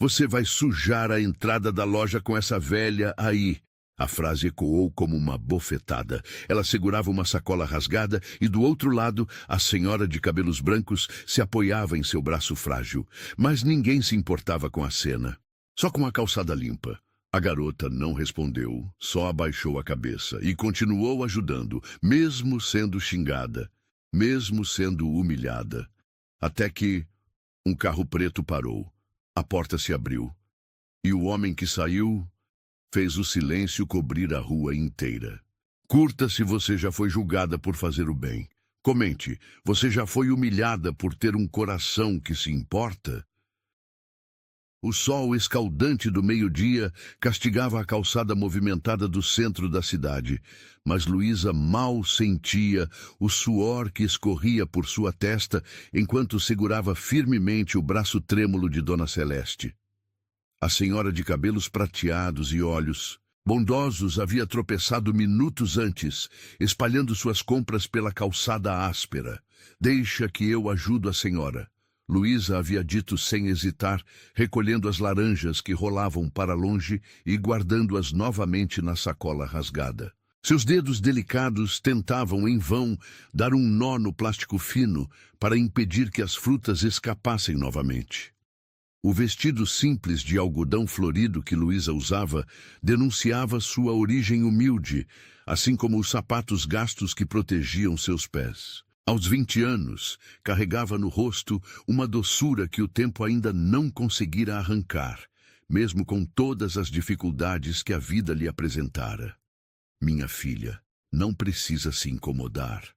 Você vai sujar a entrada da loja com essa velha aí. A frase ecoou como uma bofetada. Ela segurava uma sacola rasgada e, do outro lado, a senhora de cabelos brancos se apoiava em seu braço frágil. Mas ninguém se importava com a cena. Só com a calçada limpa. A garota não respondeu, só abaixou a cabeça e continuou ajudando, mesmo sendo xingada, mesmo sendo humilhada. Até que um carro preto parou. A porta se abriu. E o homem que saiu fez o silêncio cobrir a rua inteira. Curta se você já foi julgada por fazer o bem. Comente, você já foi humilhada por ter um coração que se importa? O sol escaldante do meio-dia castigava a calçada movimentada do centro da cidade, mas Luísa mal sentia o suor que escorria por sua testa enquanto segurava firmemente o braço trêmulo de Dona Celeste. A senhora de cabelos prateados e olhos bondosos havia tropeçado minutos antes, espalhando suas compras pela calçada áspera. "Deixa que eu ajudo a senhora", Luísa havia dito sem hesitar, recolhendo as laranjas que rolavam para longe e guardando-as novamente na sacola rasgada. Seus dedos delicados tentavam em vão dar um nó no plástico fino para impedir que as frutas escapassem novamente. O vestido simples de algodão florido que Luísa usava denunciava sua origem humilde, assim como os sapatos gastos que protegiam seus pés. Aos 20 anos, carregava no rosto uma doçura que o tempo ainda não conseguira arrancar, mesmo com todas as dificuldades que a vida lhe apresentara. "Minha filha, não precisa se incomodar",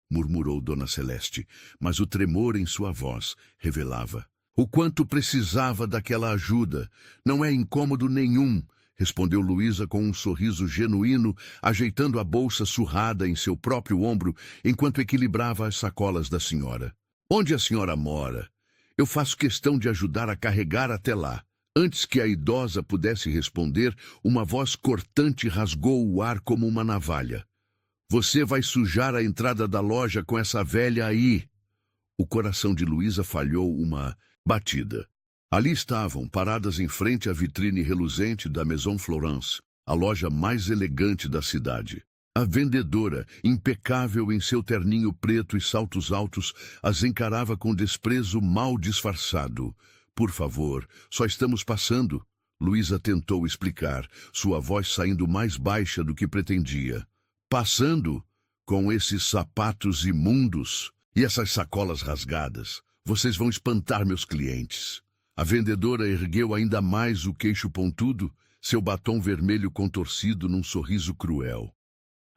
murmurou Dona Celeste, mas o tremor em sua voz revelava o quanto precisava daquela ajuda. "Não é incômodo nenhum", respondeu Luísa com um sorriso genuíno, ajeitando a bolsa surrada em seu próprio ombro, enquanto equilibrava as sacolas da senhora. "Onde a senhora mora? Eu faço questão de ajudar a carregar até lá." Antes que a idosa pudesse responder, uma voz cortante rasgou o ar como uma navalha. "Você vai sujar a entrada da loja com essa velha aí." O coração de Luísa falhou uma batida. Ali estavam, paradas em frente à vitrine reluzente da Maison Florence, a loja mais elegante da cidade. A vendedora, impecável em seu terninho preto e saltos altos, as encarava com desprezo mal disfarçado. "Por favor, só estamos passando", Luísa tentou explicar, sua voz saindo mais baixa do que pretendia. "Passando? Com esses sapatos imundos e essas sacolas rasgadas? Vocês vão espantar meus clientes." A vendedora ergueu ainda mais o queixo pontudo, seu batom vermelho contorcido num sorriso cruel.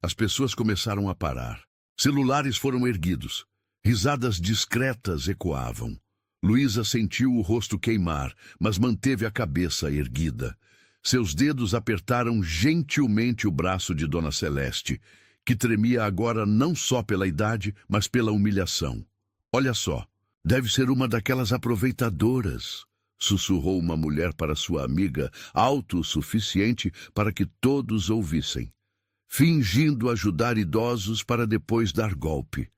As pessoas começaram a parar. Celulares foram erguidos. Risadas discretas ecoavam. Luísa sentiu o rosto queimar, mas manteve a cabeça erguida. Seus dedos apertaram gentilmente o braço de Dona Celeste, que tremia agora não só pela idade, mas pela humilhação. "Olha só, deve ser uma daquelas aproveitadoras", sussurrou uma mulher para sua amiga, alto o suficiente para que todos ouvissem. "Fingindo ajudar idosos para depois dar golpe."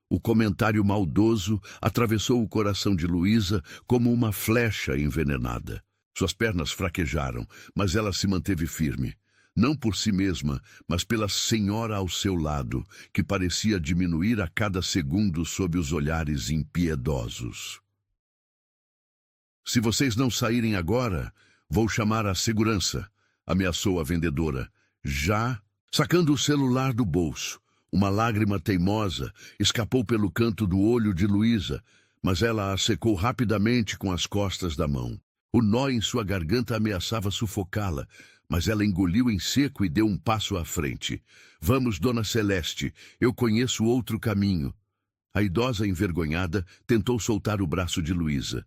O comentário maldoso atravessou o coração de Luísa como uma flecha envenenada. Suas pernas fraquejaram, mas ela se manteve firme. Não por si mesma, mas pela senhora ao seu lado, que parecia diminuir a cada segundo sob os olhares impiedosos. "Se vocês não saírem agora, vou chamar a segurança", ameaçou a vendedora, já sacando o celular do bolso. Uma lágrima teimosa escapou pelo canto do olho de Luísa, mas ela a secou rapidamente com as costas da mão. O nó em sua garganta ameaçava sufocá-la, mas ela engoliu em seco e deu um passo à frente. "Vamos, Dona Celeste, eu conheço outro caminho." A idosa, envergonhada, tentou soltar o braço de Luísa.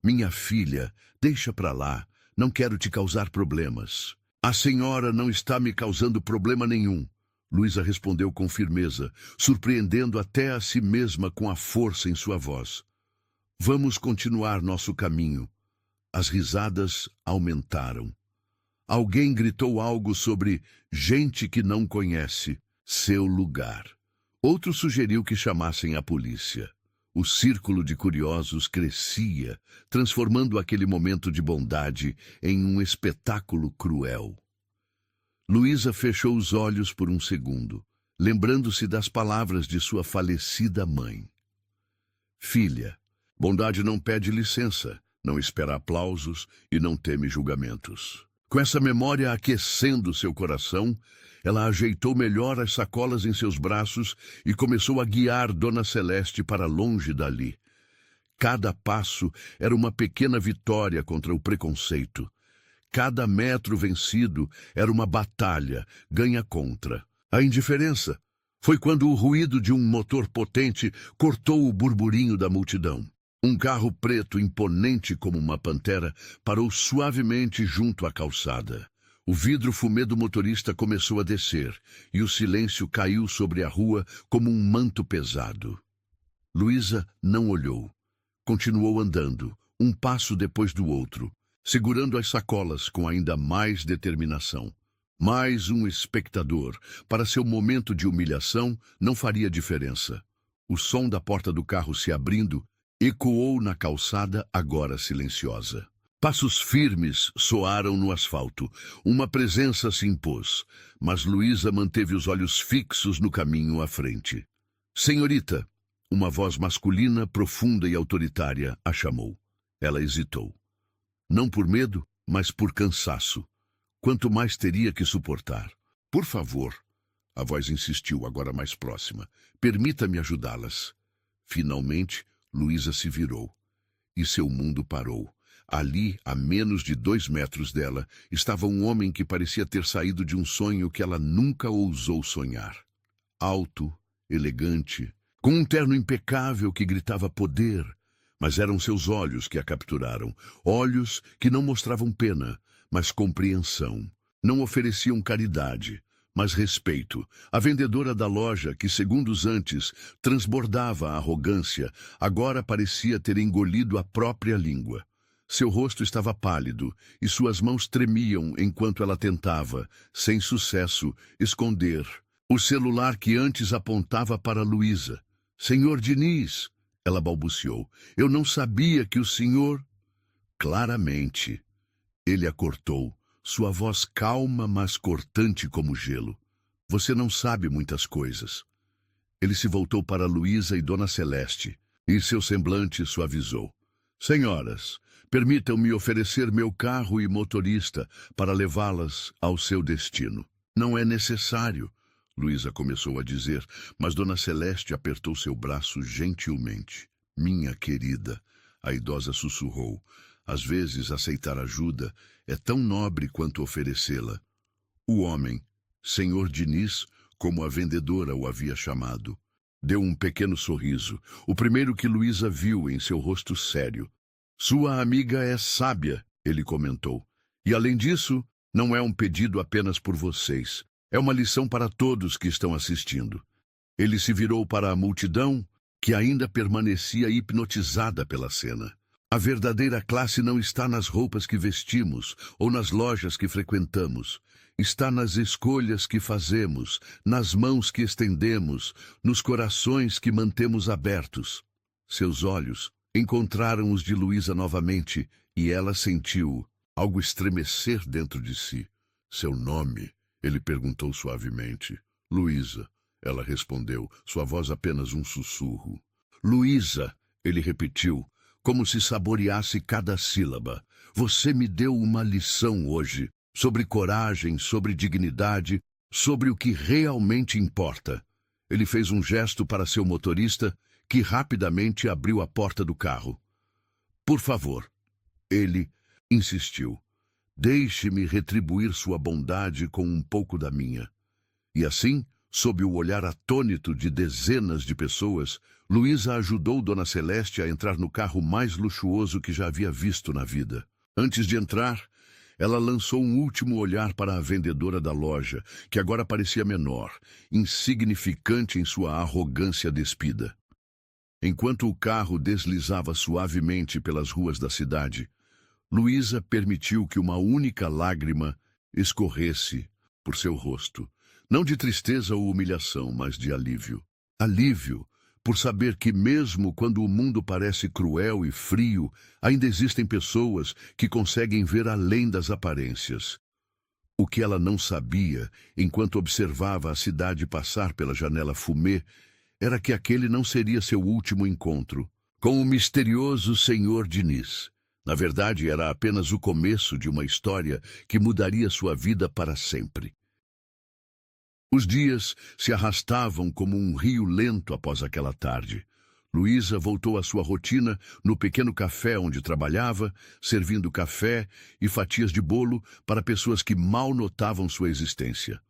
"Minha filha, deixa pra lá, não quero te causar problemas." "A senhora não está me causando problema nenhum", Luísa respondeu com firmeza, surpreendendo até a si mesma com a força em sua voz. "Vamos continuar nosso caminho." As risadas aumentaram. Alguém gritou algo sobre gente que não conhece seu lugar. Outro sugeriu que chamassem a polícia. O círculo de curiosos crescia, transformando aquele momento de bondade em um espetáculo cruel. Luísa fechou os olhos por um segundo, lembrando-se das palavras de sua falecida mãe. Filha, bondade não pede licença, não espera aplausos e não teme julgamentos. Com essa memória aquecendo seu coração, ela ajeitou melhor as sacolas em seus braços e começou a guiar Dona Celeste para longe dali. Cada passo era uma pequena vitória contra o preconceito. Cada metro vencido era uma batalha, ganha contra. A indiferença foi quando o ruído de um motor potente cortou o burburinho da multidão. Um carro preto, imponente como uma pantera, parou suavemente junto à calçada. O vidro fumê do motorista começou a descer, e o silêncio caiu sobre a rua como um manto pesado. Luísa não olhou. Continuou andando, um passo depois do outro, segurando as sacolas com ainda mais determinação. Mais um espectador. Para seu momento de humilhação, não faria diferença. O som da porta do carro se abrindo ecoou na calçada, agora silenciosa. Passos firmes soaram no asfalto. Uma presença se impôs, mas Luísa manteve os olhos fixos no caminho à frente. Senhorita, uma voz masculina, profunda e autoritária, a chamou. Ela hesitou. Não por medo, mas por cansaço. Quanto mais teria que suportar? Por favor, a voz insistiu, agora mais próxima. Permita-me ajudá-las. Finalmente, Luísa se virou, e seu mundo parou. Ali, a menos de 2 metros dela, estava um homem que parecia ter saído de um sonho que ela nunca ousou sonhar. Alto, elegante, com um terno impecável que gritava poder, mas eram seus olhos que a capturaram. Olhos que não mostravam pena, mas compreensão. Não ofereciam caridade, mas respeito. A vendedora da loja, que segundos antes transbordava a arrogância, agora parecia ter engolido a própria língua. Seu rosto estava pálido e suas mãos tremiam enquanto ela tentava, sem sucesso, esconder o celular que antes apontava para Luísa. Senhor Diniz, ela balbuciou, eu não sabia que o senhor... Claramente, ele a cortou, sua voz calma, mas cortante como gelo. Você não sabe muitas coisas. Ele se voltou para Luísa e Dona Celeste, e seu semblante suavizou. Senhoras, permitam-me oferecer meu carro e motorista para levá-las ao seu destino. Não é necessário, Luísa começou a dizer, mas Dona Celeste apertou seu braço gentilmente. Minha querida, a idosa sussurrou, às vezes aceitar ajuda é tão nobre quanto oferecê-la. O homem, Senhor Diniz, como a vendedora o havia chamado, deu um pequeno sorriso, o primeiro que Luísa viu em seu rosto sério. Sua amiga é sábia, ele comentou. E além disso, não é um pedido apenas por vocês. É uma lição para todos que estão assistindo. Ele se virou para a multidão, que ainda permanecia hipnotizada pela cena. A verdadeira classe não está nas roupas que vestimos ou nas lojas que frequentamos. Está nas escolhas que fazemos, nas mãos que estendemos, nos corações que mantemos abertos. Seus olhos encontraram os de Luísa novamente e ela sentiu algo estremecer dentro de si. Seu nome? Ele perguntou suavemente. Luísa, ela respondeu, sua voz apenas um sussurro. Luísa, ele repetiu, como se saboreasse cada sílaba. Você me deu uma lição hoje, sobre coragem, sobre dignidade, sobre o que realmente importa. Ele fez um gesto para seu motorista, que rapidamente abriu a porta do carro. Por favor, ele insistiu. Deixe-me retribuir sua bondade com um pouco da minha. E assim, sob o olhar atônito de dezenas de pessoas, Luísa ajudou Dona Celeste a entrar no carro mais luxuoso que já havia visto na vida. Antes de entrar, ela lançou um último olhar para a vendedora da loja, que agora parecia menor, insignificante em sua arrogância despida. Enquanto o carro deslizava suavemente pelas ruas da cidade, Luísa permitiu que uma única lágrima escorresse por seu rosto, não de tristeza ou humilhação, mas de alívio. Alívio, por saber que mesmo quando o mundo parece cruel e frio, ainda existem pessoas que conseguem ver além das aparências. O que ela não sabia, enquanto observava a cidade passar pela janela fumê, era que aquele não seria seu último encontro com o misterioso Senhor Diniz. Na verdade, era apenas o começo de uma história que mudaria sua vida para sempre. Os dias se arrastavam como um rio lento após aquela tarde. Luísa voltou à sua rotina no pequeno café onde trabalhava, servindo café e fatias de bolo para pessoas que mal notavam sua existência.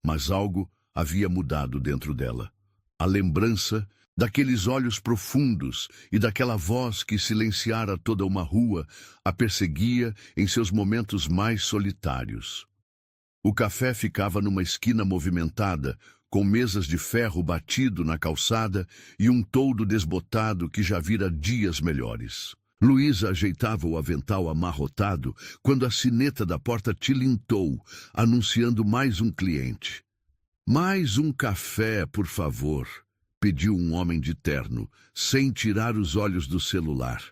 Mas algo havia mudado dentro dela. A lembrança daqueles olhos profundos e daquela voz que silenciara toda uma rua a perseguia em seus momentos mais solitários. O café ficava numa esquina movimentada, com mesas de ferro batido na calçada e um toldo desbotado que já vira dias melhores. Luísa ajeitava o avental amarrotado quando a sineta da porta tilintou, anunciando mais um cliente. "Mais um café, por favor", pediu um homem de terno, sem tirar os olhos do celular.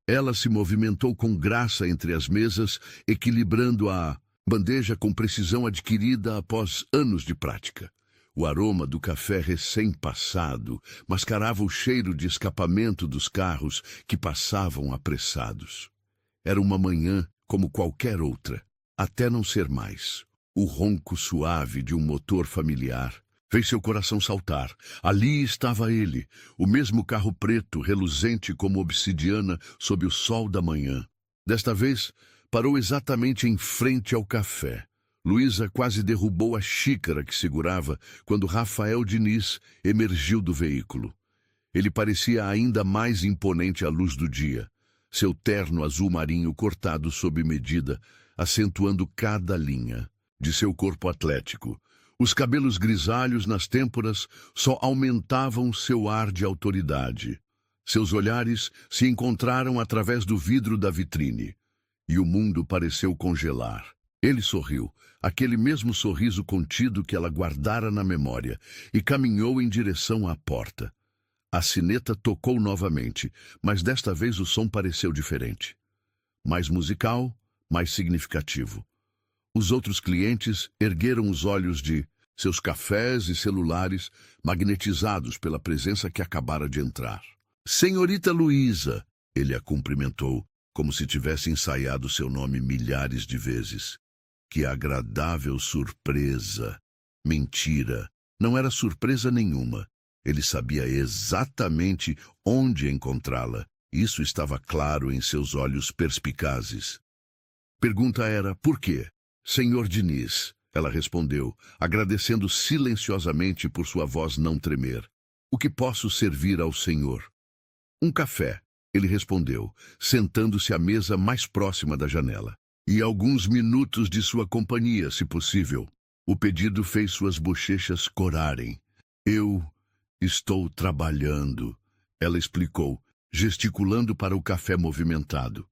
Ela se movimentou com graça entre as mesas, equilibrando a bandeja com precisão adquirida após anos de prática. O aroma do café recém-passado mascarava o cheiro de escapamento dos carros que passavam apressados. Era uma manhã como qualquer outra, até não ser mais. O ronco suave de um motor familiar fez seu coração saltar. Ali estava ele, o mesmo carro preto, reluzente como obsidiana sob o sol da manhã. Desta vez, parou exatamente em frente ao café. Luísa quase derrubou a xícara que segurava quando Rafael Diniz emergiu do veículo. Ele parecia ainda mais imponente à luz do dia, seu terno azul marinho cortado sob medida, acentuando cada linha de seu corpo atlético. Os cabelos grisalhos nas têmporas só aumentavam seu ar de autoridade. Seus olhares se encontraram através do vidro da vitrine, e o mundo pareceu congelar. Ele sorriu, aquele mesmo sorriso contido que ela guardara na memória, e caminhou em direção à porta. A sineta tocou novamente, mas desta vez o som pareceu diferente. Mais musical, mais significativo. Os outros clientes ergueram os olhos de seus cafés e celulares, magnetizados pela presença que acabara de entrar. "Senhorita Luísa", ele a cumprimentou, como se tivesse ensaiado seu nome milhares de vezes. Que agradável surpresa! Mentira! Não era surpresa nenhuma. Ele sabia exatamente onde encontrá-la. Isso estava claro em seus olhos perspicazes. Pergunta era, por quê? "Senhor Diniz", ela respondeu, agradecendo silenciosamente por sua voz não tremer. "O que posso servir ao senhor?" "Um café", ele respondeu, sentando-se à mesa mais próxima da janela. "E alguns minutos de sua companhia, se possível." O pedido fez suas bochechas corarem. "Eu estou trabalhando", ela explicou, gesticulando para o café movimentado.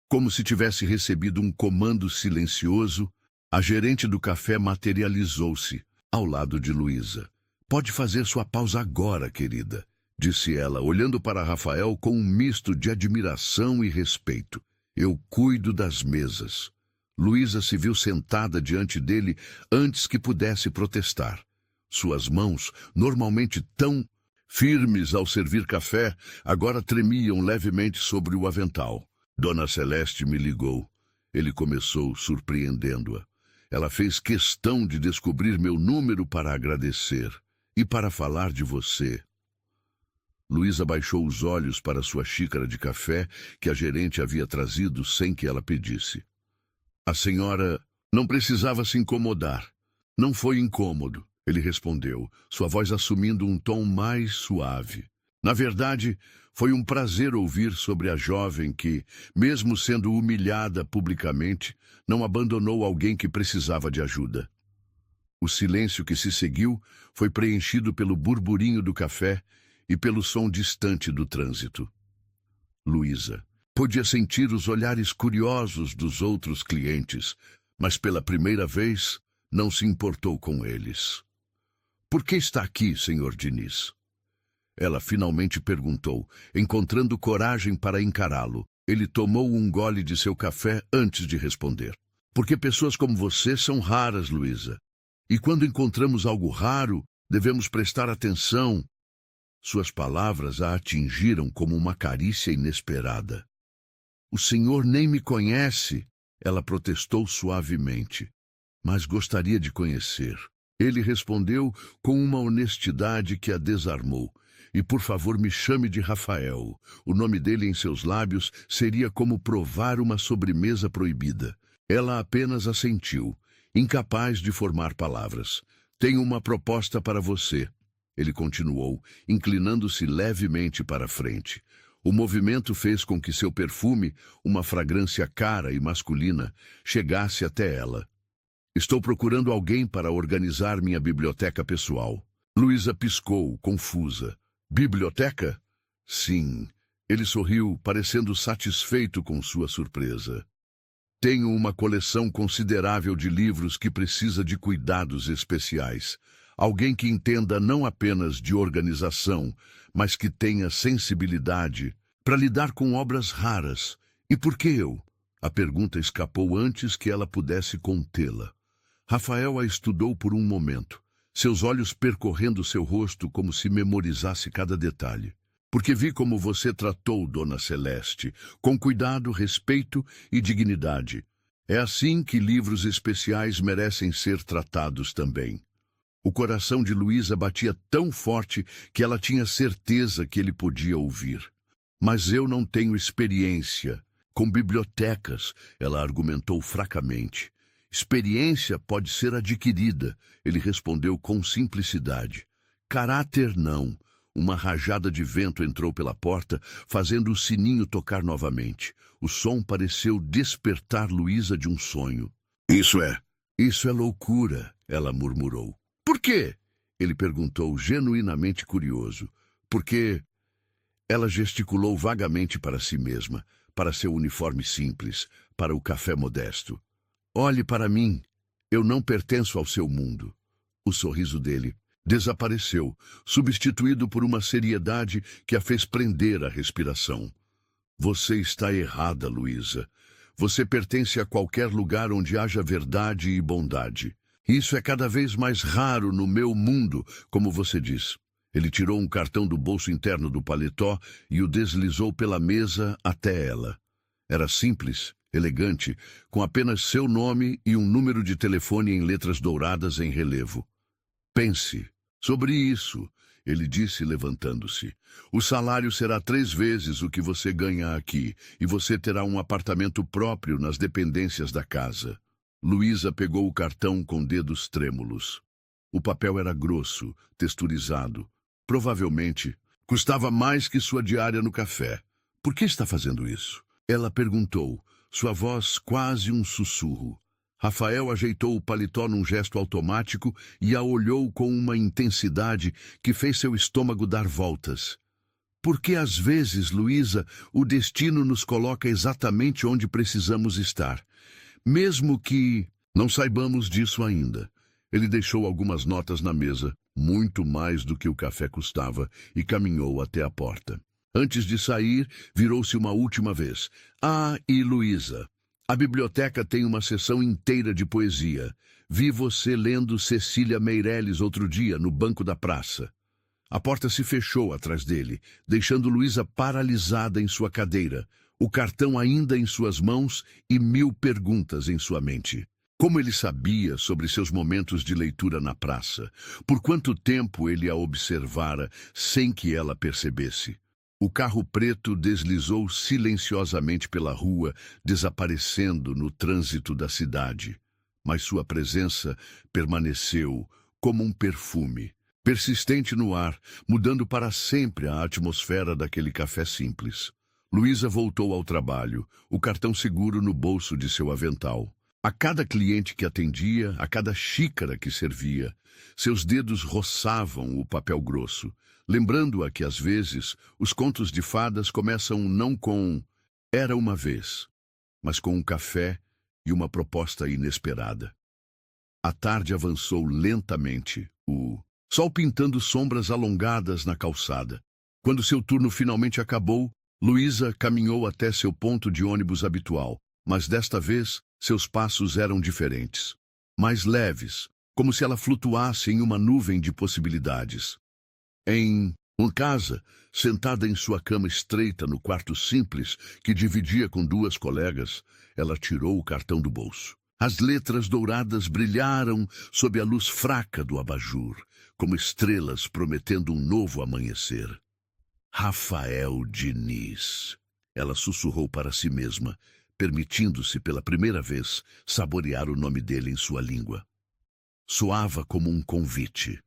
Como se tivesse recebido um comando silencioso, a gerente do café materializou-se ao lado de Luísa. "Pode fazer sua pausa agora, querida", disse ela, olhando para Rafael com um misto de admiração e respeito. "Eu cuido das mesas." Luísa se viu sentada diante dele antes que pudesse protestar. Suas mãos, normalmente tão firmes ao servir café, agora tremiam levemente sobre o avental. "Dona Celeste me ligou." Ele começou, surpreendendo-a. "Ela fez questão de descobrir meu número para agradecer e para falar de você." Luísa baixou os olhos para sua xícara de café que a gerente havia trazido sem que ela pedisse. "A senhora não precisava se incomodar." "Não foi incômodo", ele respondeu, sua voz assumindo um tom mais suave. "Na verdade, foi um prazer ouvir sobre a jovem que, mesmo sendo humilhada publicamente, não abandonou alguém que precisava de ajuda." O silêncio que se seguiu foi preenchido pelo burburinho do café e pelo som distante do trânsito. Luísa podia sentir os olhares curiosos dos outros clientes, mas pela primeira vez não se importou com eles. "Por que está aqui, senhor Diniz?" Ela finalmente perguntou, encontrando coragem para encará-lo. Ele tomou um gole de seu café antes de responder. Porque pessoas como você são raras, Luísa. E quando encontramos algo raro, devemos prestar atenção. Suas palavras a atingiram como uma carícia inesperada. O senhor nem me conhece, ela protestou suavemente. Mas gostaria de conhecer. Ele respondeu com uma honestidade que a desarmou. E por favor me chame de Rafael. O nome dele em seus lábios seria como provar uma sobremesa proibida. Ela apenas assentiu, incapaz de formar palavras. Tenho uma proposta para você. Ele continuou, inclinando-se levemente para a frente. O movimento fez com que seu perfume, uma fragrância cara e masculina, chegasse até ela. Estou procurando alguém para organizar minha biblioteca pessoal. Luísa piscou, confusa. Biblioteca? Sim. Ele sorriu, parecendo satisfeito com sua surpresa. Tenho uma coleção considerável de livros que precisa de cuidados especiais. Alguém que entenda não apenas de organização, mas que tenha sensibilidade para lidar com obras raras. E por que eu? A pergunta escapou antes que ela pudesse contê-la. Rafael a estudou por um momento, seus olhos percorrendo seu rosto como se memorizasse cada detalhe. Porque vi como você tratou Dona Celeste, com cuidado, respeito e dignidade. É assim que livros especiais merecem ser tratados também. O coração de Luísa batia tão forte que ela tinha certeza que ele podia ouvir. Mas eu não tenho experiência com bibliotecas, ela argumentou fracamente. Experiência pode ser adquirida, ele respondeu com simplicidade. Caráter não. Uma rajada de vento entrou pela porta, fazendo o sininho tocar novamente. O som pareceu despertar Luísa de um sonho. Isso é loucura, ela murmurou. Por quê? Ele perguntou, genuinamente curioso. Porque ela gesticulou vagamente para si mesma, para seu uniforme simples, para o café modesto. Olhe para mim, eu não pertenço ao seu mundo. O sorriso dele desapareceu, substituído por uma seriedade que a fez prender a respiração. Você está errada, Luísa. Você pertence a qualquer lugar onde haja verdade e bondade. Isso é cada vez mais raro no meu mundo, como você diz. Ele tirou um cartão do bolso interno do paletó e o deslizou pela mesa até ela. Era simples, elegante, com apenas seu nome e um número de telefone em letras douradas em relevo. Pense sobre isso, ele disse levantando-se. O salário será 3 vezes o que você ganha aqui, e você terá um apartamento próprio nas dependências da casa. Luísa pegou o cartão com dedos trêmulos. O papel era grosso, texturizado. Provavelmente custava mais que sua diária no café. Por que está fazendo isso? Ela perguntou, sua voz quase um sussurro. Rafael ajeitou o paletó num gesto automático e a olhou com uma intensidade que fez seu estômago dar voltas. Porque às vezes, Luísa, o destino nos coloca exatamente onde precisamos estar. Mesmo que não saibamos disso ainda. Ele deixou algumas notas na mesa, muito mais do que o café custava, e caminhou até a porta. Antes de sair, virou-se uma última vez. E Luísa, a biblioteca tem uma seção inteira de poesia. Vi você lendo Cecília Meirelles outro dia, no banco da praça. A porta se fechou atrás dele, deixando Luísa paralisada em sua cadeira, o cartão ainda em suas mãos e 1000 perguntas em sua mente. Como ele sabia sobre seus momentos de leitura na praça? Por quanto tempo ele a observara sem que ela percebesse? O carro preto deslizou silenciosamente pela rua, desaparecendo no trânsito da cidade. Mas sua presença permaneceu como um perfume, persistente no ar, mudando para sempre a atmosfera daquele café simples. Luísa voltou ao trabalho, o cartão seguro no bolso de seu avental. A cada cliente que atendia, a cada xícara que servia, seus dedos roçavam o papel grosso, lembrando-a que, às vezes, os contos de fadas começam não com "era uma vez", mas com um café e uma proposta inesperada. A tarde avançou lentamente, o sol pintando sombras alongadas na calçada. Quando seu turno finalmente acabou, Luísa caminhou até seu ponto de ônibus habitual, mas desta vez seus passos eram diferentes. Mais leves, como se ela flutuasse em uma nuvem de possibilidades. Em uma casa, sentada em sua cama estreita no quarto simples que dividia com duas colegas, ela tirou o cartão do bolso. As letras douradas brilharam sob a luz fraca do abajur, como estrelas prometendo um novo amanhecer. Rafael Diniz. Ela sussurrou para si mesma, permitindo-se pela primeira vez saborear o nome dele em sua língua. Soava como um convite,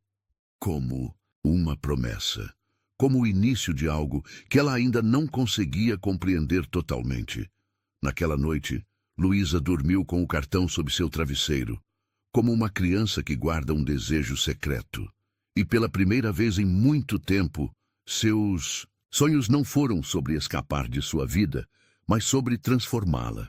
como uma promessa, como o início de algo que ela ainda não conseguia compreender totalmente. Naquela noite, Luísa dormiu com o cartão sob seu travesseiro, como uma criança que guarda um desejo secreto. E pela primeira vez em muito tempo, seus sonhos não foram sobre escapar de sua vida, mas sobre transformá-la.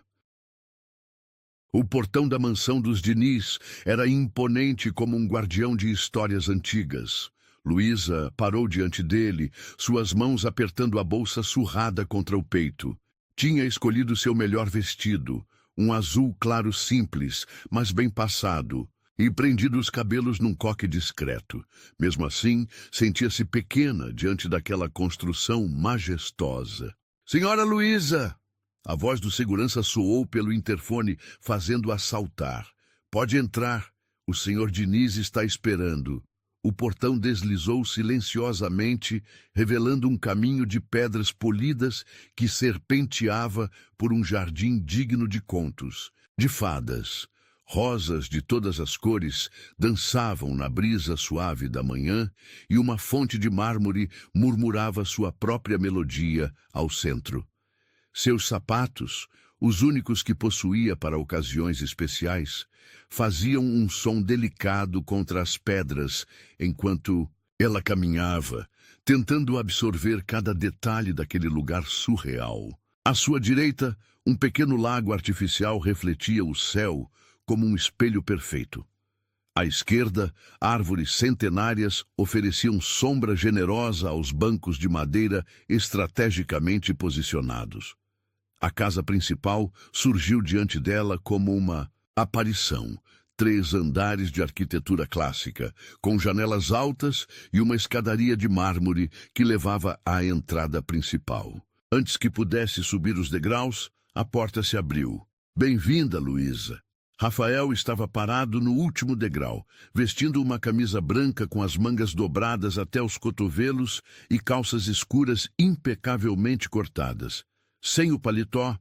O portão da mansão dos Diniz era imponente como um guardião de histórias antigas. Luísa parou diante dele, suas mãos apertando a bolsa surrada contra o peito. Tinha escolhido seu melhor vestido, um azul claro simples, mas bem passado, e prendido os cabelos num coque discreto. Mesmo assim, sentia-se pequena diante daquela construção majestosa. "Senhora Luísa!" A voz do segurança soou pelo interfone, fazendo-a saltar. "Pode entrar. O senhor Diniz está esperando." O portão deslizou silenciosamente, revelando um caminho de pedras polidas que serpenteava por um jardim digno de contos, de fadas. Rosas de todas as cores dançavam na brisa suave da manhã e uma fonte de mármore murmurava sua própria melodia ao centro. Seus sapatos, os únicos que possuía para ocasiões especiais, faziam um som delicado contra as pedras enquanto ela caminhava, tentando absorver cada detalhe daquele lugar surreal. À sua direita, um pequeno lago artificial refletia o céu como um espelho perfeito. À esquerda, árvores centenárias ofereciam sombra generosa aos bancos de madeira estrategicamente posicionados. A casa principal surgiu diante dela como uma aparição. 3 andares de arquitetura clássica, com janelas altas e uma escadaria de mármore que levava à entrada principal. Antes que pudesse subir os degraus, a porta se abriu. "Bem-vinda, Luísa." Rafael estava parado no último degrau, vestindo uma camisa branca com as mangas dobradas até os cotovelos e calças escuras impecavelmente cortadas. Sem o paletó,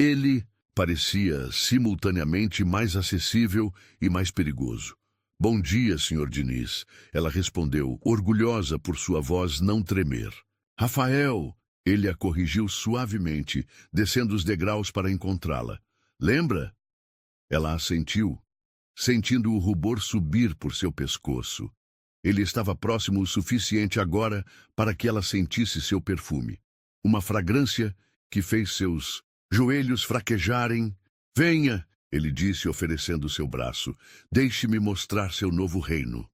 ele parecia simultaneamente mais acessível e mais perigoso. "Bom dia, Sr. Diniz," ela respondeu, orgulhosa por sua voz não tremer. "Rafael," ele a corrigiu suavemente, descendo os degraus para encontrá-la. "Lembra?" Ela assentiu, sentindo o rubor subir por seu pescoço. Ele estava próximo o suficiente agora para que ela sentisse seu perfume. Uma fragrância que fez seus joelhos fraquejarem. "Venha," ele disse, oferecendo seu braço. "Deixe-me mostrar seu novo reino."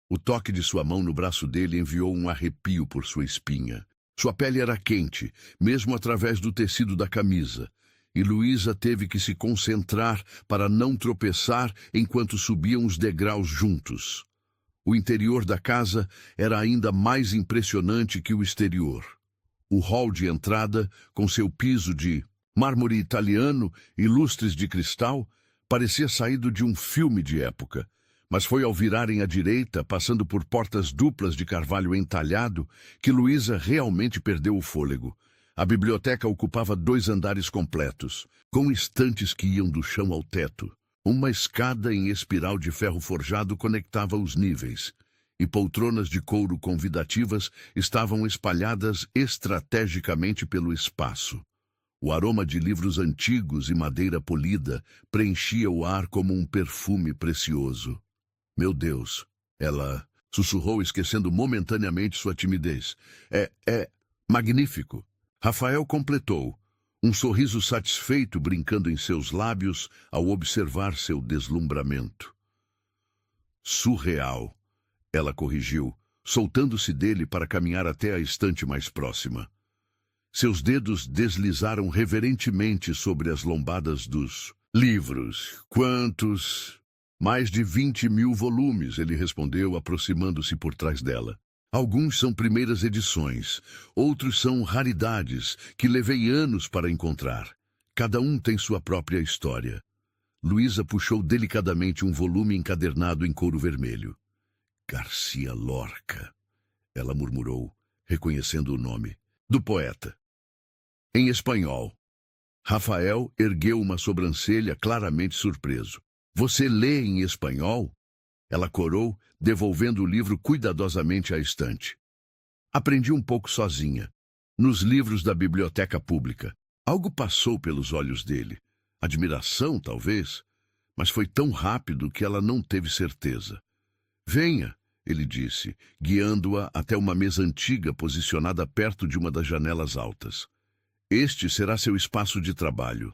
O toque de sua mão no braço dele enviou um arrepio por sua espinha. Sua pele era quente, mesmo através do tecido da camisa, e Luísa teve que se concentrar para não tropeçar enquanto subiam os degraus juntos. O interior da casa era ainda mais impressionante que o exterior. O hall de entrada, com seu piso de mármore italiano e lustres de cristal, parecia saído de um filme de época. Mas foi ao virarem à direita, passando por portas duplas de carvalho entalhado, que Luísa realmente perdeu o fôlego. A biblioteca ocupava 2 andares completos, com estantes que iam do chão ao teto. Uma escada em espiral de ferro forjado conectava os níveis, e poltronas de couro convidativas estavam espalhadas estrategicamente pelo espaço. O aroma de livros antigos e madeira polida preenchia o ar como um perfume precioso. "Meu Deus," ela sussurrou, esquecendo momentaneamente sua timidez. É magnífico." Rafael completou, um sorriso satisfeito brincando em seus lábios ao observar seu deslumbramento. "Surreal," ela corrigiu, soltando-se dele para caminhar até a estante mais próxima. Seus dedos deslizaram reverentemente sobre as lombadas dos livros. Quantos? Mais de 20.000 volumes, ele respondeu, aproximando-se por trás dela. Alguns são primeiras edições, outros são raridades que levei anos para encontrar. Cada um tem sua própria história. Luísa puxou delicadamente um volume encadernado em couro vermelho. Garcia Lorca, ela murmurou, reconhecendo o nome, do poeta. Em espanhol. Rafael ergueu uma sobrancelha claramente surpreso. Você lê em espanhol? Ela corou, devolvendo o livro cuidadosamente à estante. Aprendi um pouco sozinha, nos livros da biblioteca pública. Algo passou pelos olhos dele. Admiração, talvez, mas foi tão rápido que ela não teve certeza. Venha, ele disse, guiando-a até uma mesa antiga posicionada perto de uma das janelas altas. Este será seu espaço de trabalho.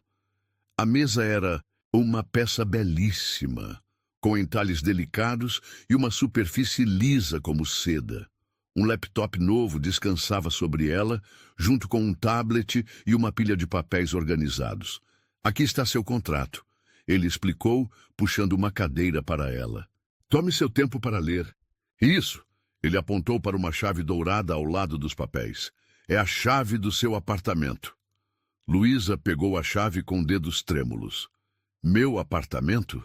A mesa era uma peça belíssima, com entalhes delicados e uma superfície lisa como seda. Um laptop novo descansava sobre ela, junto com um tablet e uma pilha de papéis organizados. Aqui está seu contrato, ele explicou, puxando uma cadeira para ela. Tome seu tempo para ler. Isso, ele apontou para uma chave dourada ao lado dos papéis. É a chave do seu apartamento. Luísa pegou a chave com dedos trêmulos. Meu apartamento?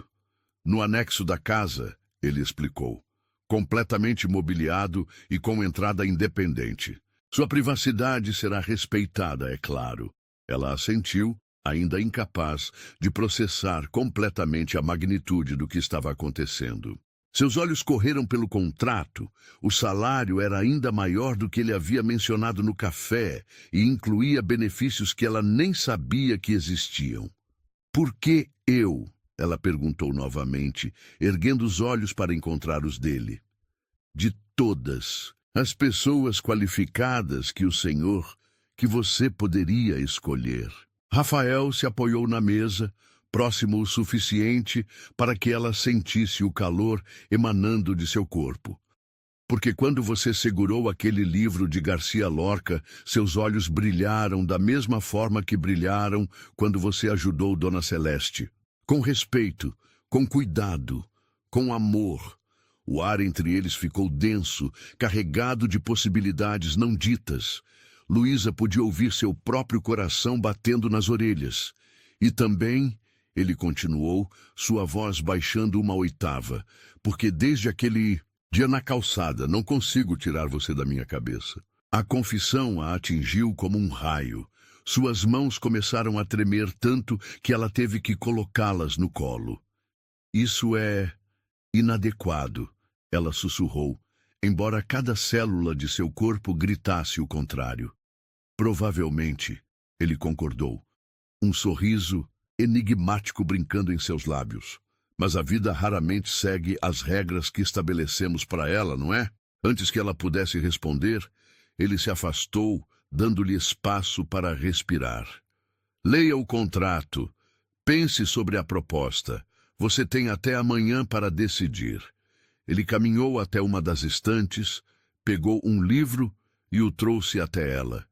No anexo da casa, ele explicou. Completamente mobiliado e com entrada independente. Sua privacidade será respeitada, é claro. Ela assentiu, ainda incapaz de processar completamente a magnitude do que estava acontecendo. Seus olhos correram pelo contrato. O salário era ainda maior do que ele havia mencionado no café e incluía benefícios que ela nem sabia que existiam. Por que eu? Ela perguntou novamente, erguendo os olhos para encontrar os dele. De todas as pessoas qualificadas que você poderia escolher. Rafael se apoiou na mesa, próximo o suficiente para que ela sentisse o calor emanando de seu corpo. Porque quando você segurou aquele livro de Garcia Lorca, seus olhos brilharam da mesma forma que brilharam quando você ajudou Dona Celeste. Com respeito, com cuidado, com amor. O ar entre eles ficou denso, carregado de possibilidades não ditas. Luísa podia ouvir seu próprio coração batendo nas orelhas. E também, ele continuou, sua voz baixando uma oitava, porque desde aquele dia na calçada não consigo tirar você da minha cabeça. A confissão a atingiu como um raio. Suas mãos começaram a tremer tanto que ela teve que colocá-las no colo. Isso é inadequado, ela sussurrou, embora cada célula de seu corpo gritasse o contrário. Provavelmente, ele concordou, um sorriso enigmático brincando em seus lábios. Mas a vida raramente segue as regras que estabelecemos para ela, não é? Antes que ela pudesse responder, ele se afastou, dando-lhe espaço para respirar. Leia o contrato. Pense sobre a proposta. Você tem até amanhã para decidir. Ele caminhou até uma das estantes, pegou um livro e o trouxe até ela.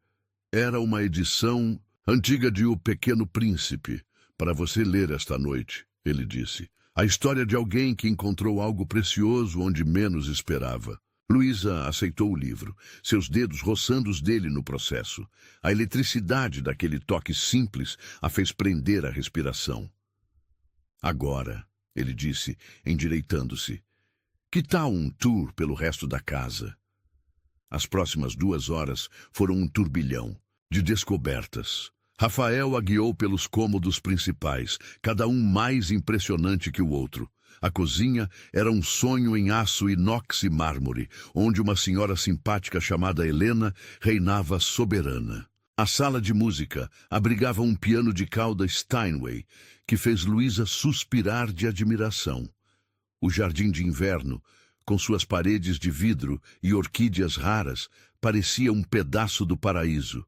Era uma edição antiga de O Pequeno Príncipe, para você ler esta noite, ele disse. A história de alguém que encontrou algo precioso onde menos esperava. Luísa aceitou o livro, seus dedos roçando os dele no processo. A eletricidade daquele toque simples a fez prender a respiração. Agora, ele disse, endireitando-se, que tal um tour pelo resto da casa? As próximas 2 horas foram um turbilhão de descobertas. Rafael a guiou pelos cômodos principais, cada um mais impressionante que o outro. A cozinha era um sonho em aço inox e mármore, onde uma senhora simpática chamada Helena reinava soberana. A sala de música abrigava um piano de cauda Steinway, que fez Luísa suspirar de admiração. O jardim de inverno, com suas paredes de vidro e orquídeas raras, parecia um pedaço do paraíso.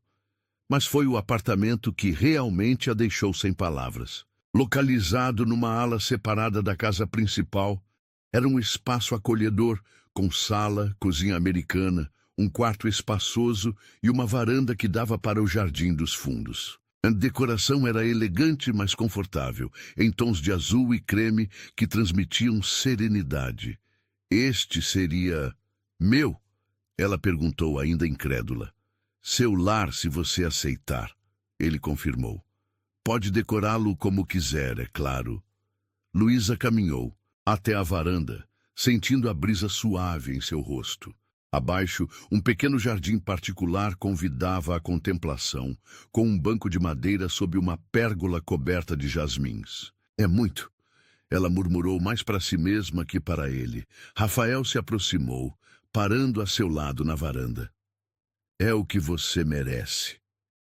Mas foi o apartamento que realmente a deixou sem palavras. Localizado numa ala separada da casa principal, era um espaço acolhedor com sala, cozinha americana, um quarto espaçoso e uma varanda que dava para o jardim dos fundos. A decoração era elegante, mas confortável, em tons de azul e creme que transmitiam serenidade. Este seria meu? Ela perguntou, ainda incrédula. Seu lar, se você aceitar. Ele confirmou. Pode decorá-lo como quiser, é claro. Luísa caminhou até a varanda, sentindo a brisa suave em seu rosto. Abaixo, um pequeno jardim particular convidava à contemplação, com um banco de madeira sob uma pérgola coberta de jasmins. É muito, ela murmurou mais para si mesma que para ele. Rafael se aproximou, parando a seu lado na varanda. É o que você merece,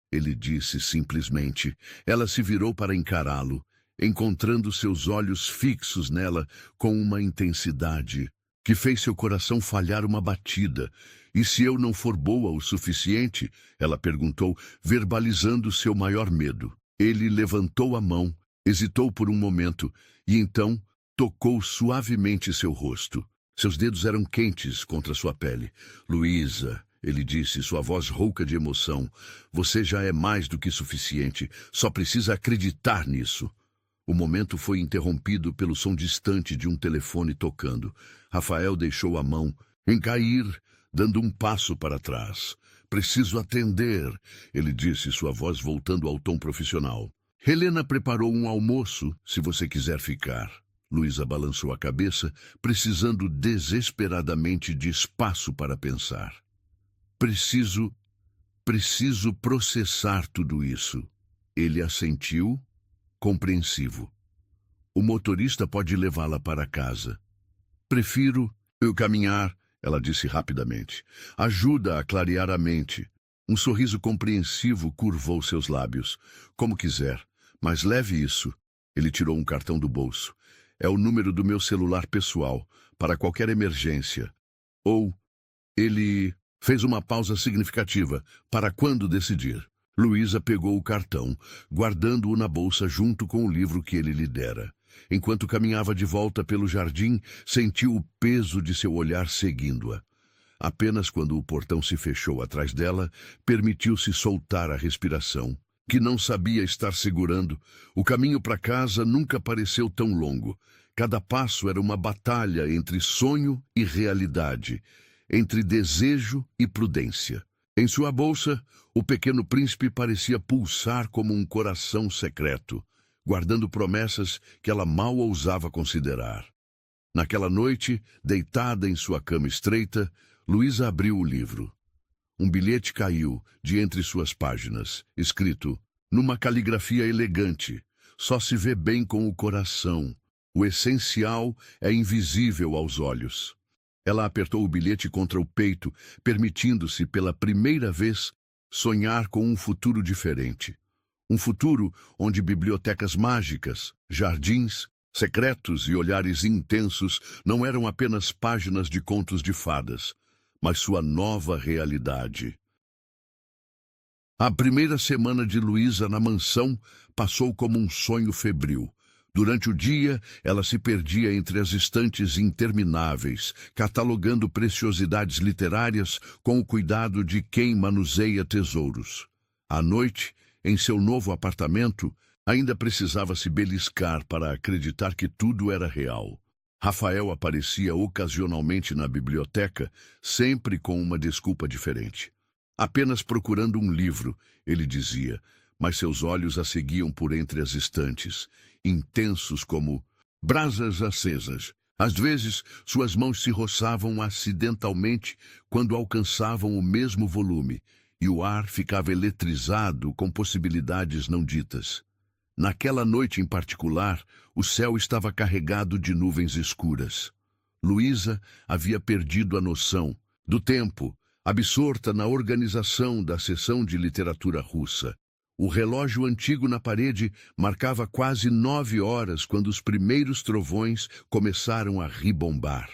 ele disse simplesmente. Ela se virou para encará-lo, encontrando seus olhos fixos nela com uma intensidade que fez seu coração falhar uma batida. E se eu não for boa o suficiente? Ela perguntou, verbalizando seu maior medo. Ele levantou a mão, hesitou por um momento, e então tocou suavemente seu rosto. Seus dedos eram quentes contra sua pele. Luísa, ele disse, sua voz rouca de emoção, você já é mais do que suficiente, só precisa acreditar nisso. O momento foi interrompido pelo som distante de um telefone tocando. Rafael deixou a mão em cair, dando um passo para trás. Preciso atender, ele disse, sua voz voltando ao tom profissional. Helena preparou um almoço, se você quiser ficar. Luísa balançou a cabeça, precisando desesperadamente de espaço para pensar. Preciso processar tudo isso. Ele assentiu, compreensivo. O motorista pode levá-la para casa. Prefiro eu caminhar, ela disse rapidamente. Ajuda a clarear a mente. Um sorriso compreensivo curvou seus lábios. Como quiser, mas leve isso. Ele tirou um cartão do bolso. É o número do meu celular pessoal, para qualquer emergência. Ou ele fez uma pausa significativa, para quando decidir. Luísa pegou o cartão, guardando-o na bolsa junto com o livro que ele lhe dera. Enquanto caminhava de volta pelo jardim, sentiu o peso de seu olhar seguindo-a. Apenas quando o portão se fechou atrás dela, permitiu-se soltar a respiração, que não sabia estar segurando. O caminho para casa nunca pareceu tão longo. Cada passo era uma batalha entre sonho e realidade, entre desejo e prudência. Em sua bolsa, o pequeno príncipe parecia pulsar como um coração secreto, guardando promessas que ela mal ousava considerar. Naquela noite, deitada em sua cama estreita, Luísa abriu o livro. Um bilhete caiu de entre suas páginas, escrito, numa caligrafia elegante, só se vê bem com o coração. O essencial é invisível aos olhos. Ela apertou o bilhete contra o peito, permitindo-se, pela primeira vez, sonhar com um futuro diferente. Um futuro onde bibliotecas mágicas, jardins, secretos e olhares intensos não eram apenas páginas de contos de fadas, mas sua nova realidade. A primeira semana de Luísa na mansão passou como um sonho febril. Durante o dia, ela se perdia entre as estantes intermináveis, catalogando preciosidades literárias com o cuidado de quem manuseia tesouros. À noite, em seu novo apartamento, ainda precisava se beliscar para acreditar que tudo era real. Rafael aparecia ocasionalmente na biblioteca, sempre com uma desculpa diferente. Apenas procurando um livro, ele dizia, mas seus olhos a seguiam por entre as estantes, intensos como brasas acesas. Às vezes, suas mãos se roçavam acidentalmente quando alcançavam o mesmo volume, e o ar ficava eletrizado com possibilidades não ditas. Naquela noite em particular, o céu estava carregado de nuvens escuras. Luísa havia perdido a noção do tempo, absorta na organização da sessão de literatura russa. O relógio antigo na parede marcava quase 9 horas quando os primeiros trovões começaram a ribombar.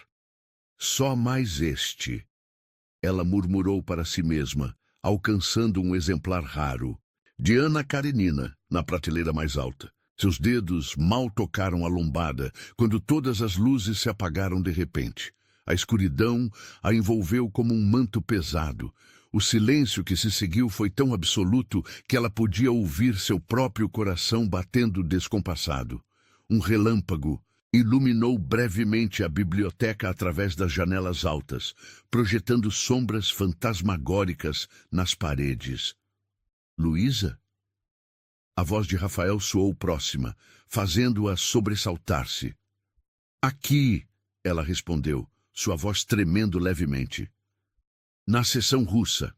Só mais este, ela murmurou para si mesma, alcançando um exemplar raro, de Ana Karenina, na prateleira mais alta. Seus dedos mal tocaram a lombada quando todas as luzes se apagaram de repente. A escuridão a envolveu como um manto pesado. O silêncio que se seguiu foi tão absoluto que ela podia ouvir seu próprio coração batendo descompassado. Um relâmpago iluminou brevemente a biblioteca através das janelas altas, projetando sombras fantasmagóricas nas paredes. Luísa? A voz de Rafael soou próxima, fazendo-a sobressaltar-se. Aqui, ela respondeu, sua voz tremendo levemente. Na seção russa.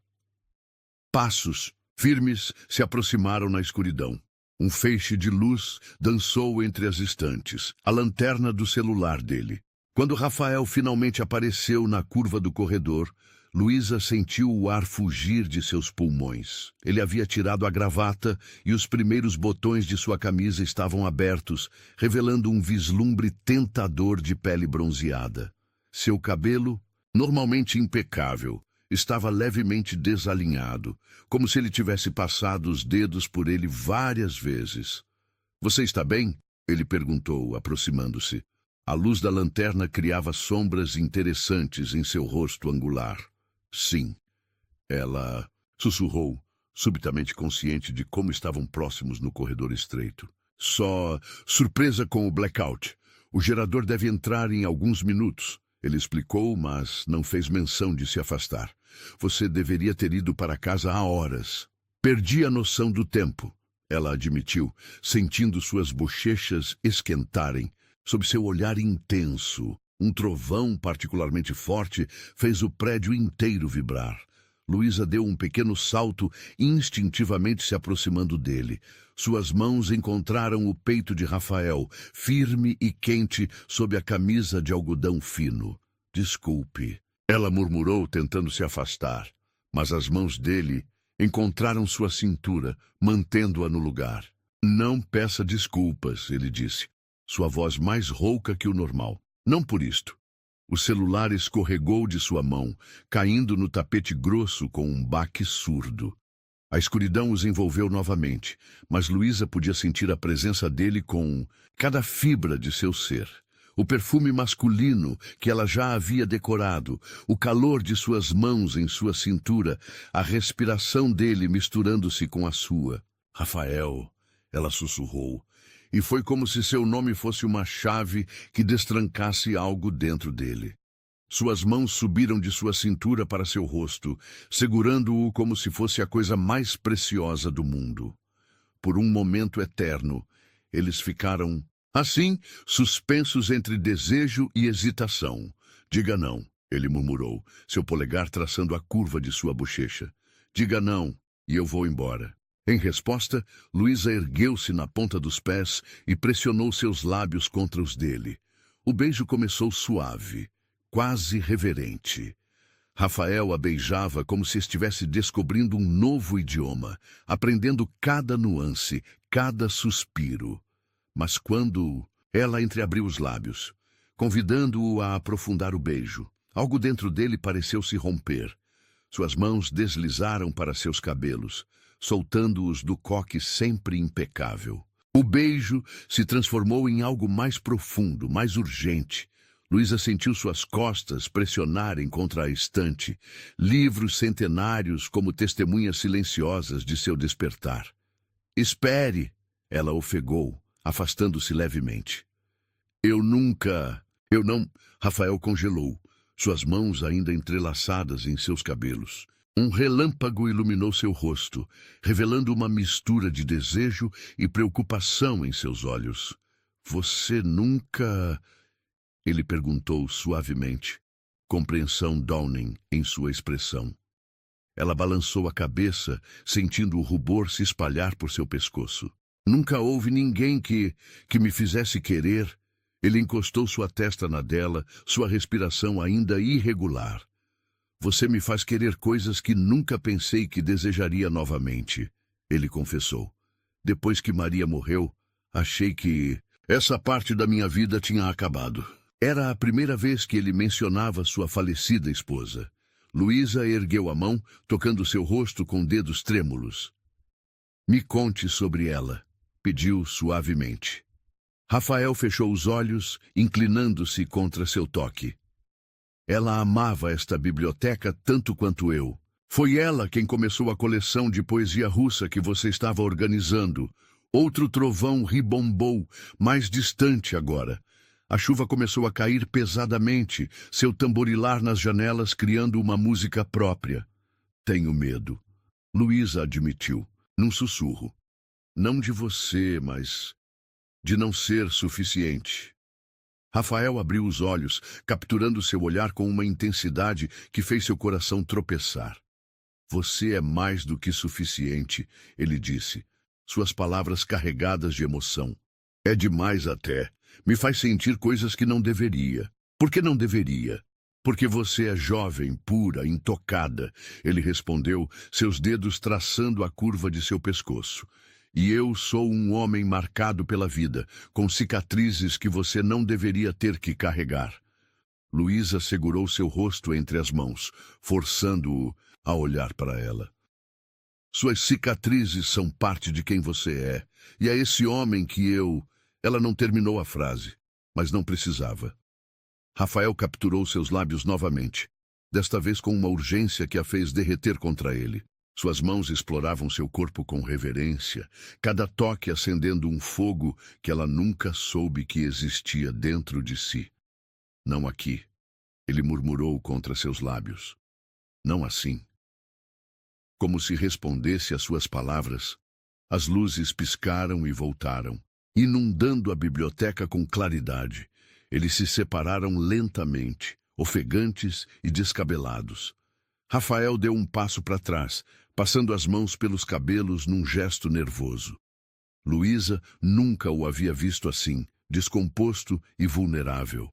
Passos firmes se aproximaram na escuridão. Um feixe de luz dançou entre as estantes, a lanterna do celular dele. Quando Rafael finalmente apareceu na curva do corredor, Luísa sentiu o ar fugir de seus pulmões. Ele havia tirado a gravata e os primeiros botões de sua camisa estavam abertos, revelando um vislumbre tentador de pele bronzeada. Seu cabelo, normalmente impecável, estava levemente desalinhado, como se ele tivesse passado os dedos por ele várias vezes. Você está bem? Ele perguntou, aproximando-se. A luz da lanterna criava sombras interessantes em seu rosto angular. Sim. Ela sussurrou, subitamente consciente de como estavam próximos no corredor estreito. Só surpresa com o blackout. O gerador deve entrar em alguns minutos. Ele explicou, mas não fez menção de se afastar. Você deveria ter ido para casa há horas. Perdi a noção do tempo, ela admitiu, sentindo suas bochechas esquentarem. Sob seu olhar intenso, um trovão particularmente forte fez o prédio inteiro vibrar. Luísa deu um pequeno salto, instintivamente se aproximando dele. Suas mãos encontraram o peito de Rafael, firme e quente sob a camisa de algodão fino. Desculpe, ela murmurou, tentando se afastar, mas as mãos dele encontraram sua cintura, mantendo-a no lugar. Não peça desculpas, ele disse, sua voz mais rouca que o normal. Não por isto. O celular escorregou de sua mão, caindo no tapete grosso com um baque surdo. A escuridão os envolveu novamente, mas Luísa podia sentir a presença dele com cada fibra de seu ser. O perfume masculino que ela já havia decorado, o calor de suas mãos em sua cintura, a respiração dele misturando-se com a sua. Rafael, ela sussurrou, e foi como se seu nome fosse uma chave que destrancasse algo dentro dele. Suas mãos subiram de sua cintura para seu rosto, segurando-o como se fosse a coisa mais preciosa do mundo. Por um momento eterno, eles ficaram assim, suspensos entre desejo e hesitação. Diga não, ele murmurou, seu polegar traçando a curva de sua bochecha. Diga não, e eu vou embora. Em resposta, Luísa ergueu-se na ponta dos pés e pressionou seus lábios contra os dele. O beijo começou suave, quase reverente. Rafael a beijava como se estivesse descobrindo um novo idioma, aprendendo cada nuance, cada suspiro. Mas quando ela entreabriu os lábios, convidando-o a aprofundar o beijo, algo dentro dele pareceu se romper. Suas mãos deslizaram para seus cabelos, soltando-os do coque sempre impecável. O beijo se transformou em algo mais profundo, mais urgente. Luísa sentiu suas costas pressionarem contra a estante, livros centenários como testemunhas silenciosas de seu despertar. Espere, ela ofegou, afastando-se levemente. Eu não... Rafael congelou, suas mãos ainda entrelaçadas em seus cabelos. Um relâmpago iluminou seu rosto, revelando uma mistura de desejo e preocupação em seus olhos. Você nunca... Ele perguntou suavemente, compreensão dawning em sua expressão. Ela balançou a cabeça, sentindo o rubor se espalhar por seu pescoço. Nunca houve ninguém que me fizesse querer. Ele encostou sua testa na dela, sua respiração ainda irregular. Você me faz querer coisas que nunca pensei que desejaria novamente, ele confessou. Depois que Maria morreu, achei que essa parte da minha vida tinha acabado. Era a primeira vez que ele mencionava sua falecida esposa. Luísa ergueu a mão, tocando seu rosto com dedos trêmulos. Me conte sobre ela, pediu suavemente. Rafael fechou os olhos, inclinando-se contra seu toque. Ela amava esta biblioteca tanto quanto eu. Foi ela quem começou a coleção de poesia russa que você estava organizando. Outro trovão ribombou, mais distante agora. A chuva começou a cair pesadamente, seu tamborilar nas janelas criando uma música própria. Tenho medo, Luísa admitiu, num sussurro. Não de você, mas de não ser suficiente. Rafael abriu os olhos, capturando seu olhar com uma intensidade que fez seu coração tropeçar. Você é mais do que suficiente, ele disse, suas palavras carregadas de emoção. É demais até. Me faz sentir coisas que não deveria. Por que não deveria? Porque você é jovem, pura, intocada, ele respondeu, seus dedos traçando a curva de seu pescoço. E eu sou um homem marcado pela vida, com cicatrizes que você não deveria ter que carregar. Luísa segurou seu rosto entre as mãos, forçando-o a olhar para ela. Suas cicatrizes são parte de quem você é, e é esse homem que eu... Ela não terminou a frase, mas não precisava. Rafael capturou seus lábios novamente, desta vez com uma urgência que a fez derreter contra ele. Suas mãos exploravam seu corpo com reverência, cada toque acendendo um fogo que ela nunca soube que existia dentro de si. Não aqui, ele murmurou contra seus lábios. Não assim. Como se respondesse às suas palavras, as luzes piscaram e voltaram, inundando a biblioteca com claridade. Eles se separaram lentamente, ofegantes e descabelados. Rafael deu um passo para trás, passando as mãos pelos cabelos num gesto nervoso. Luísa nunca o havia visto assim, descomposto e vulnerável.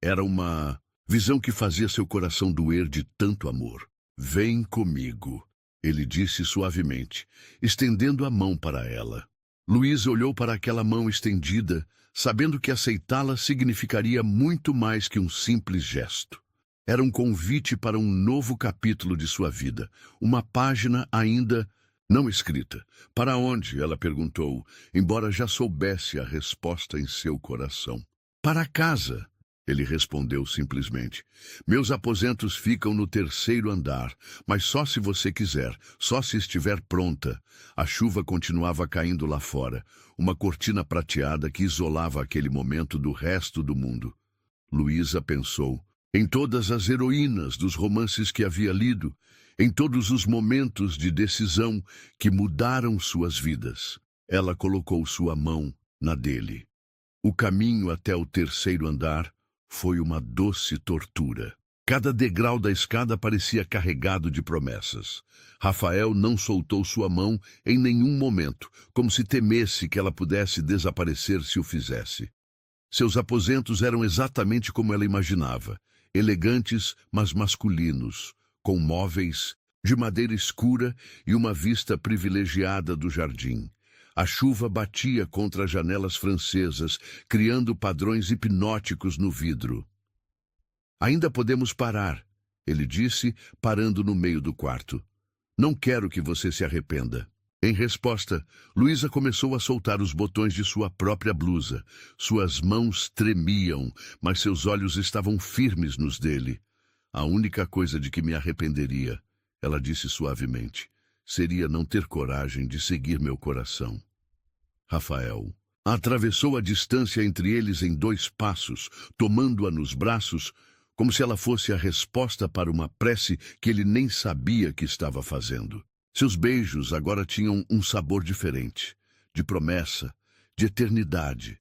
Era uma visão que fazia seu coração doer de tanto amor. Vem comigo, ele disse suavemente, estendendo a mão para ela. Luísa olhou para aquela mão estendida, sabendo que aceitá-la significaria muito mais que um simples gesto. Era um convite para um novo capítulo de sua vida, uma página ainda não escrita. Para onde? Ela perguntou, embora já soubesse a resposta em seu coração. Para casa, ele respondeu simplesmente. Meus aposentos ficam no 3º andar, mas só se você quiser, só se estiver pronta. A chuva continuava caindo lá fora, uma cortina prateada que isolava aquele momento do resto do mundo. Luísa pensou em todas as heroínas dos romances que havia lido, em todos os momentos de decisão que mudaram suas vidas. Ela colocou sua mão na dele. O caminho até o 3º andar foi uma doce tortura. Cada degrau da escada parecia carregado de promessas. Rafael não soltou sua mão em nenhum momento, como se temesse que ela pudesse desaparecer se o fizesse. Seus aposentos eram exatamente como ela imaginava, elegantes, mas masculinos, com móveis de madeira escura e uma vista privilegiada do jardim. A chuva batia contra as janelas francesas, criando padrões hipnóticos no vidro. Ainda podemos parar, ele disse, parando no meio do quarto. Não quero que você se arrependa. Em resposta, Luísa começou a soltar os botões de sua própria blusa. Suas mãos tremiam, mas seus olhos estavam firmes nos dele. A única coisa de que me arrependeria, ela disse suavemente, seria não ter coragem de seguir meu coração. Rafael atravessou a distância entre eles em 2 passos, tomando-a nos braços, como se ela fosse a resposta para uma prece que ele nem sabia que estava fazendo. Seus beijos agora tinham um sabor diferente, de promessa, de eternidade.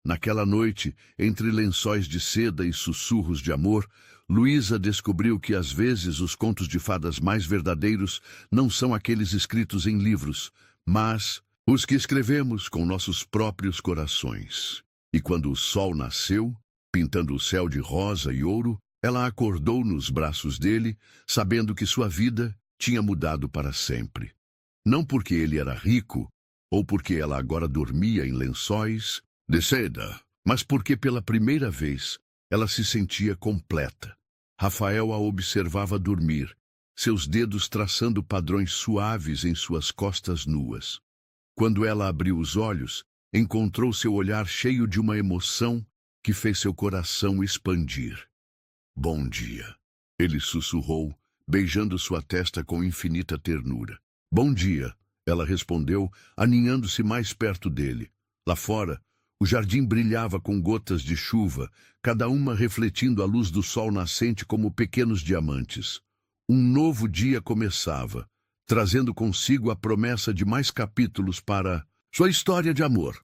Naquela noite, entre lençóis de seda e sussurros de amor, Luísa descobriu que às vezes os contos de fadas mais verdadeiros não são aqueles escritos em livros, mas os que escrevemos com nossos próprios corações. E quando o sol nasceu, pintando o céu de rosa e ouro, ela acordou nos braços dele, sabendo que sua vida tinha mudado para sempre. Não porque ele era rico, ou porque ela agora dormia em lençóis de seda, mas porque pela primeira vez ela se sentia completa. Rafael a observava dormir, seus dedos traçando padrões suaves em suas costas nuas. Quando ela abriu os olhos, encontrou seu olhar cheio de uma emoção que fez seu coração expandir. Bom dia. Ele sussurrou, beijando sua testa com infinita ternura. Bom dia, ela respondeu, aninhando-se mais perto dele. Lá fora, o jardim brilhava com gotas de chuva, cada uma refletindo a luz do sol nascente como pequenos diamantes. Um novo dia começava, trazendo consigo a promessa de mais capítulos para sua história de amor.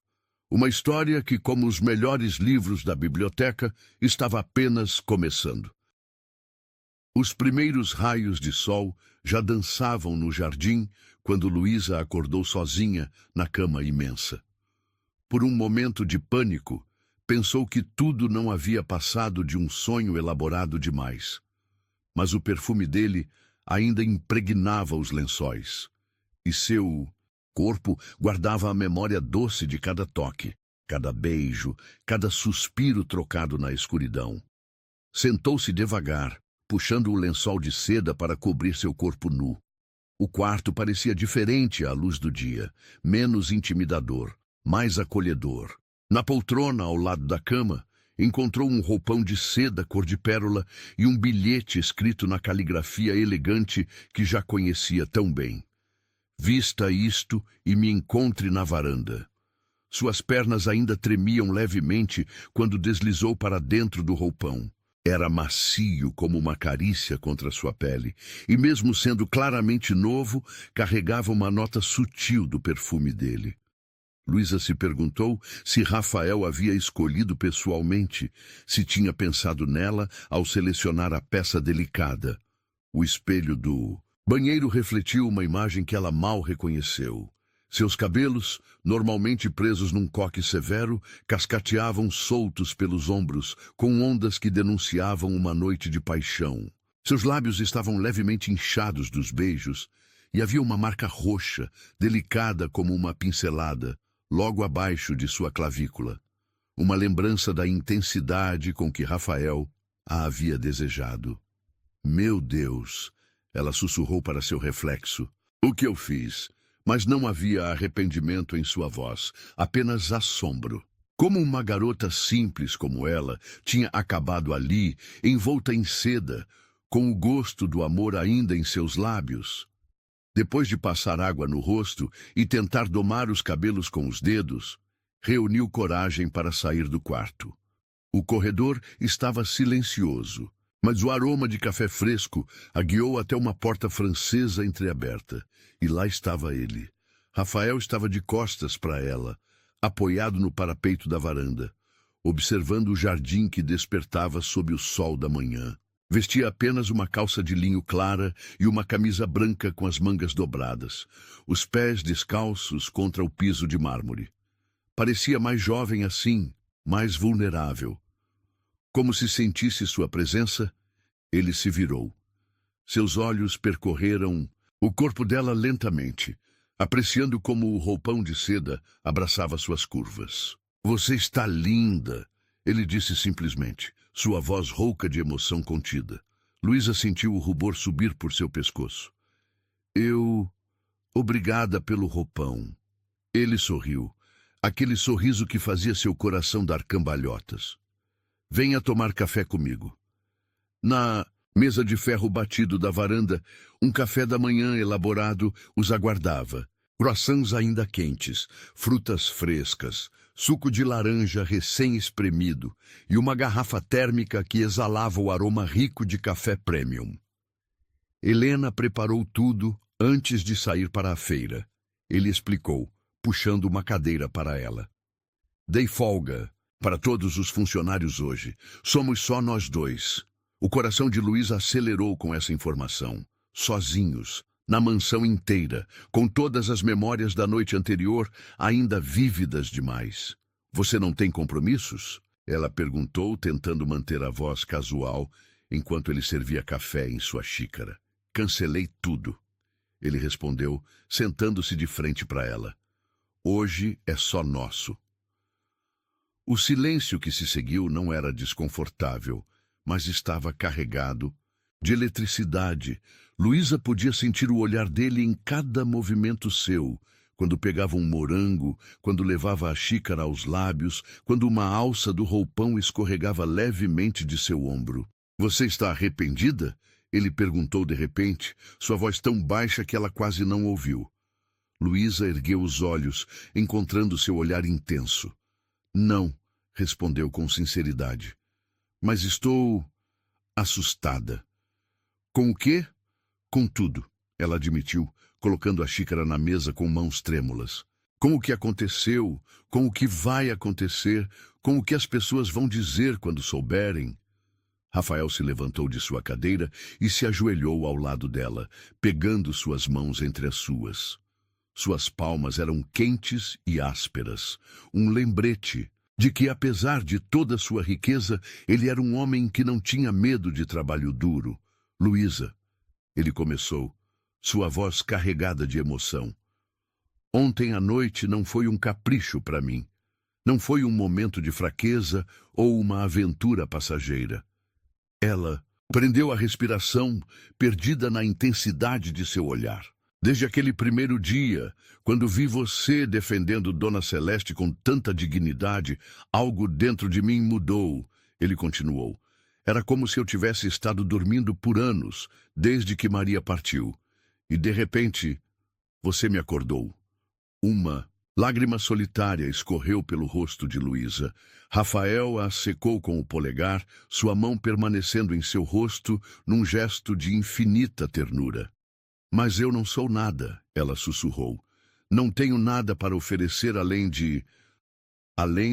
Uma história que, como os melhores livros da biblioteca, estava apenas começando. Os primeiros raios de sol já dançavam no jardim quando Luísa acordou sozinha na cama imensa. Por um momento de pânico, pensou que tudo não havia passado de um sonho elaborado demais. Mas o perfume dele ainda impregnava os lençóis, e seu corpo guardava a memória doce de cada toque, cada beijo, cada suspiro trocado na escuridão. Sentou-se devagar, puxando o lençol de seda para cobrir seu corpo nu. O quarto parecia diferente à luz do dia, menos intimidador, mais acolhedor. Na poltrona ao lado da cama, encontrou um roupão de seda cor de pérola e um bilhete escrito na caligrafia elegante que já conhecia tão bem. Vista isto e me encontre na varanda. Suas pernas ainda tremiam levemente quando deslizou para dentro do roupão. Era macio como uma carícia contra sua pele, e mesmo sendo claramente novo, carregava uma nota sutil do perfume dele. Luísa se perguntou se Rafael havia escolhido pessoalmente, se tinha pensado nela ao selecionar a peça delicada. O espelho do banheiro refletiu uma imagem que ela mal reconheceu. Seus cabelos, normalmente presos num coque severo, cascateavam soltos pelos ombros, com ondas que denunciavam uma noite de paixão. Seus lábios estavam levemente inchados dos beijos, e havia uma marca roxa, delicada como uma pincelada, logo abaixo de sua clavícula. Uma lembrança da intensidade com que Rafael a havia desejado. Meu Deus! Ela sussurrou para seu reflexo. O que eu fiz? Mas não havia arrependimento em sua voz, apenas assombro. Como uma garota simples como ela tinha acabado ali, envolta em seda, com o gosto do amor ainda em seus lábios. Depois de passar água no rosto e tentar domar os cabelos com os dedos, reuniu coragem para sair do quarto. O corredor estava silencioso, mas o aroma de café fresco a guiou até uma porta francesa entreaberta. E lá estava ele. Rafael estava de costas para ela, apoiado no parapeito da varanda, observando o jardim que despertava sob o sol da manhã. Vestia apenas uma calça de linho clara e uma camisa branca com as mangas dobradas, os pés descalços contra o piso de mármore. Parecia mais jovem assim, mais vulnerável. Como se sentisse sua presença, ele se virou. Seus olhos percorreram o corpo dela lentamente, apreciando como o roupão de seda abraçava suas curvas. Você está linda, ele disse simplesmente, sua voz rouca de emoção contida. Luísa sentiu o rubor subir por seu pescoço. Obrigada pelo roupão. Ele sorriu, aquele sorriso que fazia seu coração dar cambalhotas. Venha tomar café comigo. Na mesa de ferro batido da varanda, um café da manhã elaborado os aguardava. Croissants ainda quentes, frutas frescas, suco de laranja recém-espremido e uma garrafa térmica que exalava o aroma rico de café premium. Helena preparou tudo antes de sair para a feira. Ele explicou, puxando uma cadeira para ela. Dei folga para todos os funcionários hoje. Somos só nós dois. O coração de Luísa acelerou com essa informação. Sozinhos, na mansão inteira, com todas as memórias da noite anterior ainda vívidas demais. Você não tem compromissos? Ela perguntou, tentando manter a voz casual, enquanto ele servia café em sua xícara. Cancelei tudo. Ele respondeu, sentando-se de frente para ela. Hoje é só nosso. O silêncio que se seguiu não era desconfortável, mas estava carregado de eletricidade. Luísa podia sentir o olhar dele em cada movimento seu, quando pegava um morango, quando levava a xícara aos lábios, quando uma alça do roupão escorregava levemente de seu ombro. Você está arrependida? Ele perguntou de repente, sua voz tão baixa que ela quase não ouviu. Luísa ergueu os olhos, encontrando seu olhar intenso. Não, respondeu com sinceridade. Mas estou assustada. Com o quê? Com tudo, ela admitiu, colocando a xícara na mesa com mãos trêmulas. Com o que aconteceu, com o que vai acontecer, com o que as pessoas vão dizer quando souberem. Rafael se levantou de sua cadeira e se ajoelhou ao lado dela, pegando suas mãos entre as suas. Suas palmas eram quentes e ásperas, um lembrete de que, apesar de toda sua riqueza, ele era um homem que não tinha medo de trabalho duro. Luísa, ele começou, sua voz carregada de emoção. Ontem à noite não foi um capricho para mim. Não foi um momento de fraqueza ou uma aventura passageira. Ela prendeu a respiração, perdida na intensidade de seu olhar. Desde aquele primeiro dia, quando vi você defendendo Dona Celeste com tanta dignidade, algo dentro de mim mudou, ele continuou. Era como se eu tivesse estado dormindo por anos, desde que Maria partiu. E, de repente, você me acordou. Uma lágrima solitária escorreu pelo rosto de Luísa. Rafael a secou com o polegar, sua mão permanecendo em seu rosto num gesto de infinita ternura. Mas eu não sou nada, ela sussurrou. Não tenho nada para oferecer além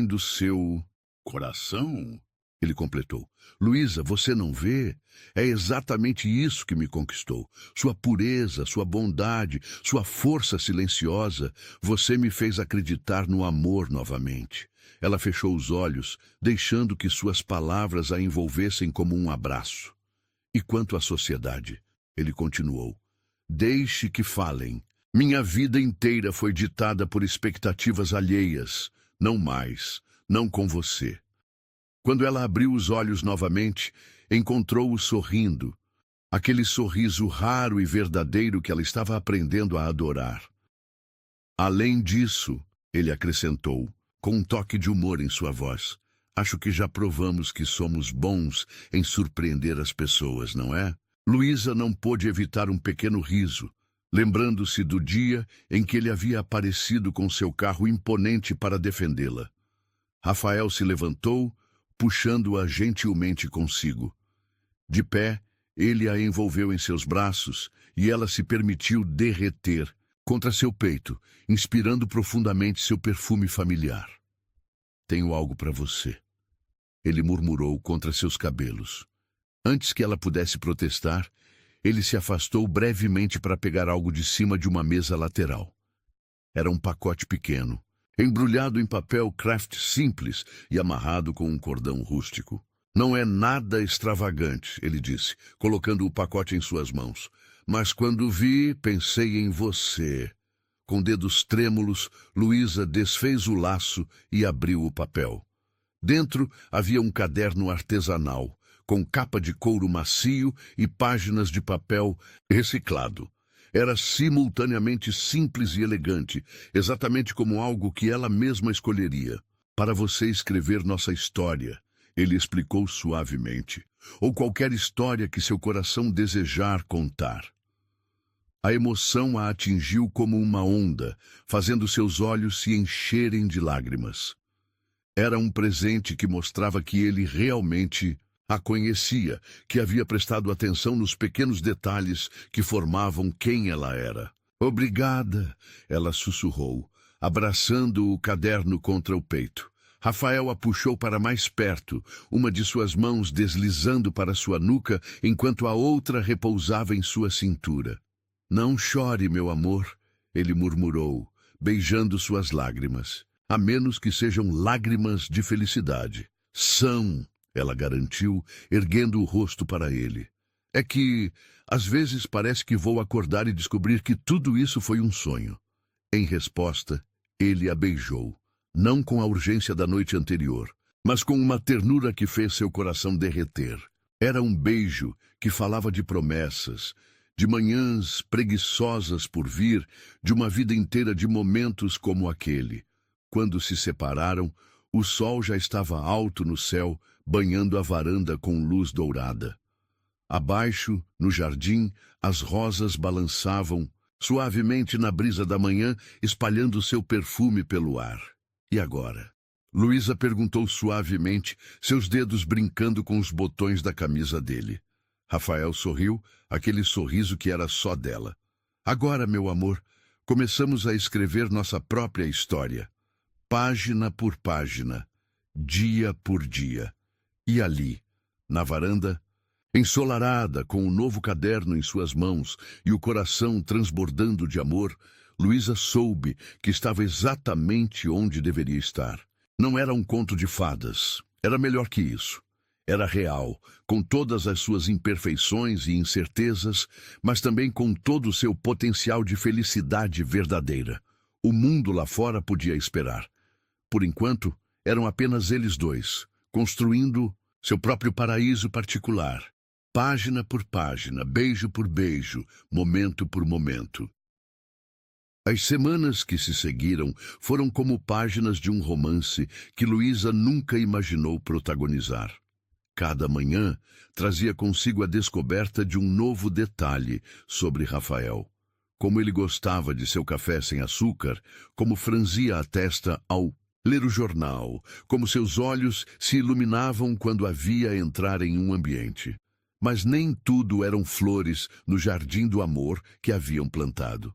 do seu coração, ele completou. Luísa, você não vê? É exatamente isso que me conquistou. Sua pureza, sua bondade, sua força silenciosa. Você me fez acreditar no amor novamente. Ela fechou os olhos, deixando que suas palavras a envolvessem como um abraço. E quanto à sociedade? Ele continuou. Deixe que falem. Minha vida inteira foi ditada por expectativas alheias. Não mais, não com você. Quando ela abriu os olhos novamente, encontrou-o sorrindo. Aquele sorriso raro e verdadeiro que ela estava aprendendo a adorar. Além disso, ele acrescentou, com um toque de humor em sua voz, acho que já provamos que somos bons em surpreender as pessoas, não é? Luísa não pôde evitar um pequeno riso, lembrando-se do dia em que ele havia aparecido com seu carro imponente para defendê-la. Rafael se levantou, puxando-a gentilmente consigo. De pé, ele a envolveu em seus braços e ela se permitiu derreter contra seu peito, inspirando profundamente seu perfume familiar. Tenho algo para você, ele murmurou contra seus cabelos. Antes que ela pudesse protestar, ele se afastou brevemente para pegar algo de cima de uma mesa lateral. Era um pacote pequeno, embrulhado em papel craft simples e amarrado com um cordão rústico. Não é nada extravagante, ele disse, colocando o pacote em suas mãos. Mas quando vi, pensei em você. Com dedos trêmulos, Luísa desfez o laço e abriu o papel. Dentro havia um caderno artesanal, com capa de couro macio e páginas de papel reciclado. Era simultaneamente simples e elegante, exatamente como algo que ela mesma escolheria. Para você escrever nossa história, ele explicou suavemente, ou qualquer história que seu coração desejar contar. A emoção a atingiu como uma onda, fazendo seus olhos se encherem de lágrimas. Era um presente que mostrava que ele realmente a conhecia, que havia prestado atenção nos pequenos detalhes que formavam quem ela era. Obrigada, ela sussurrou, abraçando o caderno contra o peito. Rafael a puxou para mais perto, uma de suas mãos deslizando para sua nuca, enquanto a outra repousava em sua cintura. Não chore, meu amor, ele murmurou, beijando suas lágrimas, a menos que sejam lágrimas de felicidade. São, ela garantiu, erguendo o rosto para ele. É que, às vezes, parece que vou acordar e descobrir que tudo isso foi um sonho. Em resposta, ele a beijou, não com a urgência da noite anterior, mas com uma ternura que fez seu coração derreter. Era um beijo que falava de promessas, de manhãs preguiçosas por vir, de uma vida inteira de momentos como aquele. Quando se separaram, O sol já estava alto no céu, banhando a varanda com luz dourada. Abaixo, no jardim, as rosas balançavam suavemente na brisa da manhã, espalhando seu perfume pelo ar. E agora? Luísa perguntou suavemente, seus dedos brincando com os botões da camisa dele. Rafael sorriu, aquele sorriso que era só dela. Agora, meu amor, começamos a escrever nossa própria história. Página por página, dia por dia. E ali, na varanda, ensolarada, com um novo caderno em suas mãos e o coração transbordando de amor, Luísa soube que estava exatamente onde deveria estar. Não era um conto de fadas, era melhor que isso. Era real, com todas as suas imperfeições e incertezas, mas também com todo o seu potencial de felicidade verdadeira. O mundo lá fora podia esperar. Por enquanto, eram apenas eles dois, construindo seu próprio paraíso particular. Página por página, beijo por beijo, momento por momento. As semanas que se seguiram foram como páginas de um romance que Luísa nunca imaginou protagonizar. Cada manhã trazia consigo a descoberta de um novo detalhe sobre Rafael. Como ele gostava de seu café sem açúcar, como franzia a testa ao ler o jornal, como seus olhos se iluminavam quando a via entrar em um ambiente. Mas nem tudo eram flores no jardim do amor que haviam plantado.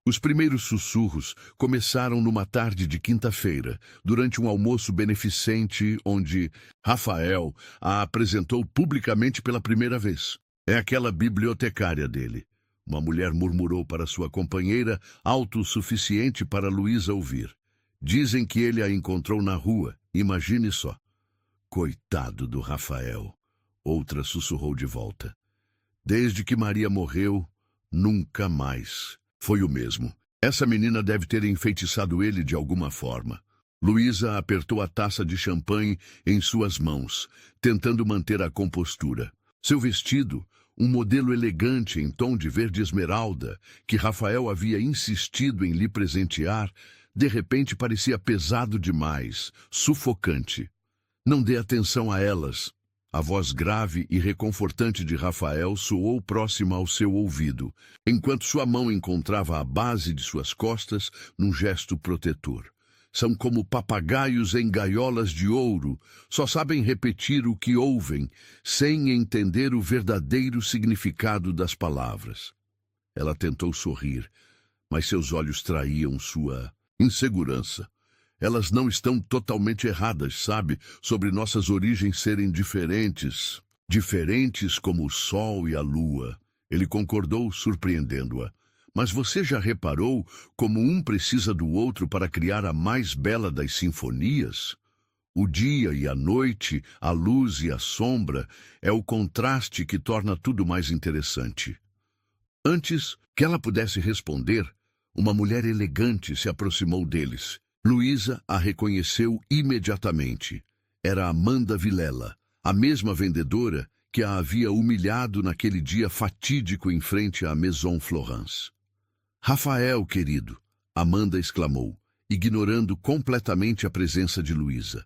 Os primeiros sussurros começaram numa tarde de quinta-feira, durante um almoço beneficente onde Rafael a apresentou publicamente pela primeira vez. É aquela bibliotecária dele. Uma mulher murmurou para sua companheira, alto o suficiente para Luísa ouvir. Dizem que ele a encontrou na rua, imagine só. Coitado do Rafael, outra sussurrou de volta. Desde que Maria morreu, nunca mais foi o mesmo. Essa menina deve ter enfeitiçado ele de alguma forma. Luísa apertou a taça de champanhe em suas mãos, tentando manter a compostura. Seu vestido, um modelo elegante em tom de verde esmeralda, que Rafael havia insistido em lhe presentear, de repente parecia pesado demais, sufocante. Não dê atenção a elas. A voz grave e reconfortante de Rafael soou próxima ao seu ouvido, enquanto sua mão encontrava a base de suas costas num gesto protetor. São como papagaios em gaiolas de ouro, só sabem repetir o que ouvem, sem entender o verdadeiro significado das palavras. Ela tentou sorrir, mas seus olhos traíam sua insegurança. Elas não estão totalmente erradas, sabe? Sobre nossas origens serem diferentes. Diferentes como o sol e a lua. Ele concordou, surpreendendo-a. Mas você já reparou como um precisa do outro para criar a mais bela das sinfonias? O dia e a noite, a luz e a sombra, é o contraste que torna tudo mais interessante. Antes que ela pudesse responder, uma mulher elegante se aproximou deles. Luísa a reconheceu imediatamente. Era Amanda Vilela, a mesma vendedora que a havia humilhado naquele dia fatídico em frente à Maison Florence. Rafael, querido, Amanda exclamou, ignorando completamente a presença de Luísa.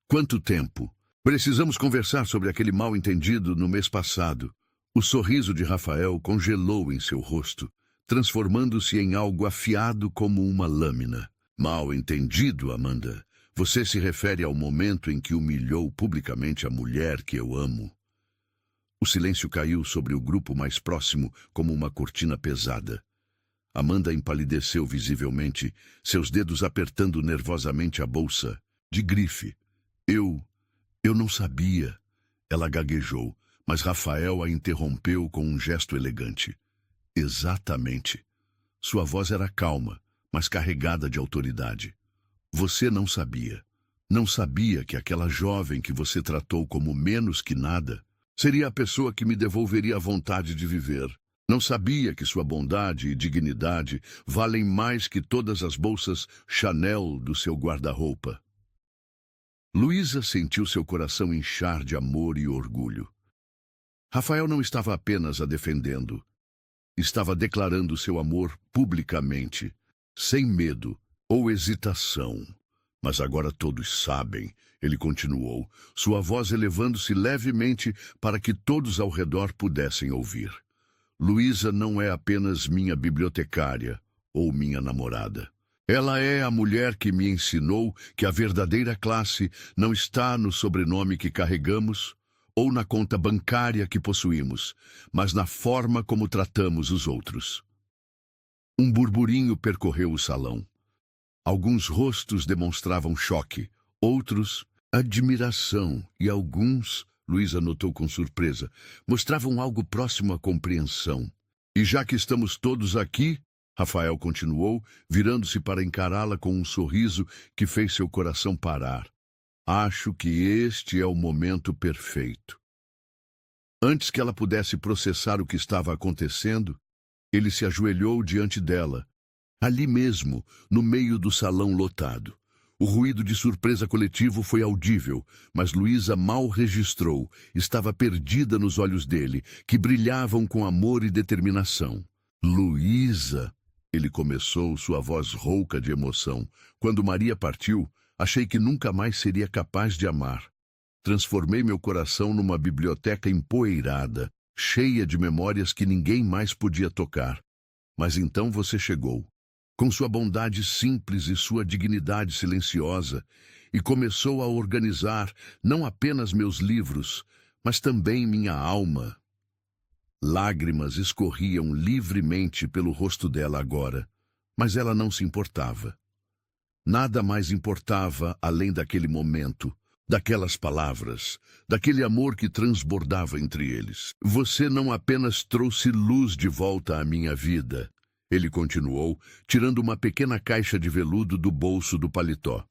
Quanto tempo! Precisamos conversar sobre aquele mal-entendido no mês passado. O sorriso de Rafael congelou em seu rosto, transformando-se em algo afiado como uma lâmina. Mal entendido, Amanda. Você se refere ao momento em que humilhou publicamente a mulher que eu amo. O silêncio caiu sobre o grupo mais próximo como uma cortina pesada. Amanda empalideceu visivelmente, seus dedos apertando nervosamente a bolsa. De grife. Eu não sabia. Ela gaguejou, mas Rafael a interrompeu com um gesto elegante. Exatamente. Sua voz era calma, mas carregada de autoridade. Você não sabia. Não sabia que aquela jovem que você tratou como menos que nada seria a pessoa que me devolveria a vontade de viver. Não sabia que sua bondade e dignidade valem mais que todas as bolsas Chanel do seu guarda-roupa. Luísa sentiu seu coração inchar de amor e orgulho. Rafael não estava apenas a defendendo. Estava declarando seu amor publicamente, sem medo ou hesitação. Mas agora todos sabem, ele continuou, sua voz elevando-se levemente para que todos ao redor pudessem ouvir. Luísa não é apenas minha bibliotecária ou minha namorada. Ela é a mulher que me ensinou que a verdadeira classe não está no sobrenome que carregamos ou na conta bancária que possuímos, mas na forma como tratamos os outros. Um burburinho percorreu o salão. Alguns rostos demonstravam choque, outros, admiração e alguns, Luísa notou com surpresa, mostravam algo próximo à compreensão. E já que estamos todos aqui, Rafael continuou, virando-se para encará-la com um sorriso que fez seu coração parar. Acho que este é o momento perfeito. Antes que ela pudesse processar o que estava acontecendo, ele se ajoelhou diante dela, ali mesmo, no meio do salão lotado. O ruído de surpresa coletivo foi audível, mas Luísa mal registrou. Estava perdida nos olhos dele, que brilhavam com amor e determinação. Luísa! Ele começou, sua voz rouca de emoção. Quando Maria partiu, achei que nunca mais seria capaz de amar. Transformei meu coração numa biblioteca empoeirada, cheia de memórias que ninguém mais podia tocar. Mas então você chegou, com sua bondade simples e sua dignidade silenciosa, e começou a organizar não apenas meus livros, mas também minha alma. Lágrimas escorriam livremente pelo rosto dela agora, mas ela não se importava. Nada mais importava além daquele momento, daquelas palavras, daquele amor que transbordava entre eles. Você não apenas trouxe luz de volta à minha vida, ele continuou, tirando uma pequena caixa de veludo do bolso do paletó.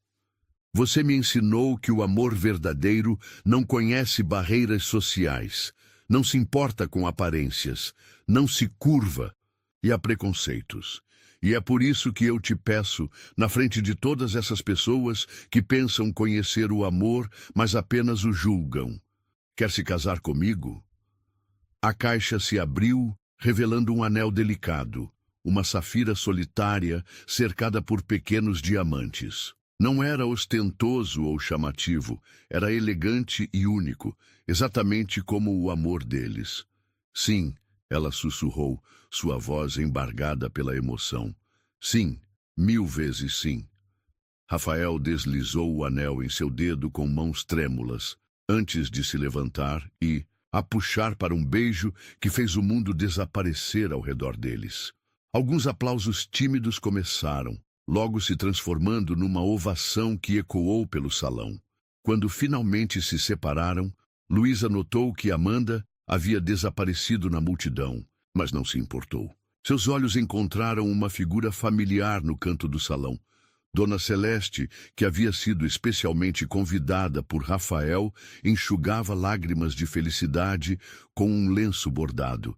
Você me ensinou que o amor verdadeiro não conhece barreiras sociais, não se importa com aparências, não se curva e há preconceitos. E é por isso que eu te peço, na frente de todas essas pessoas que pensam conhecer o amor, mas apenas o julgam. Quer se casar comigo? A caixa se abriu, revelando um anel delicado, uma safira solitária cercada por pequenos diamantes. Não era ostentoso ou chamativo, era elegante e único, exatamente como o amor deles. Sim, ela sussurrou, sua voz embargada pela emoção. Sim, 1000 vezes sim. Rafael deslizou o anel em seu dedo com mãos trêmulas, antes de se levantar e a puxar para um beijo que fez o mundo desaparecer ao redor deles. Alguns aplausos tímidos começaram, logo se transformando numa ovação que ecoou pelo salão. Quando finalmente se separaram, Luísa notou que Amanda havia desaparecido na multidão, mas não se importou. Seus olhos encontraram uma figura familiar no canto do salão. Dona Celeste, que havia sido especialmente convidada por Rafael, enxugava lágrimas de felicidade com um lenço bordado.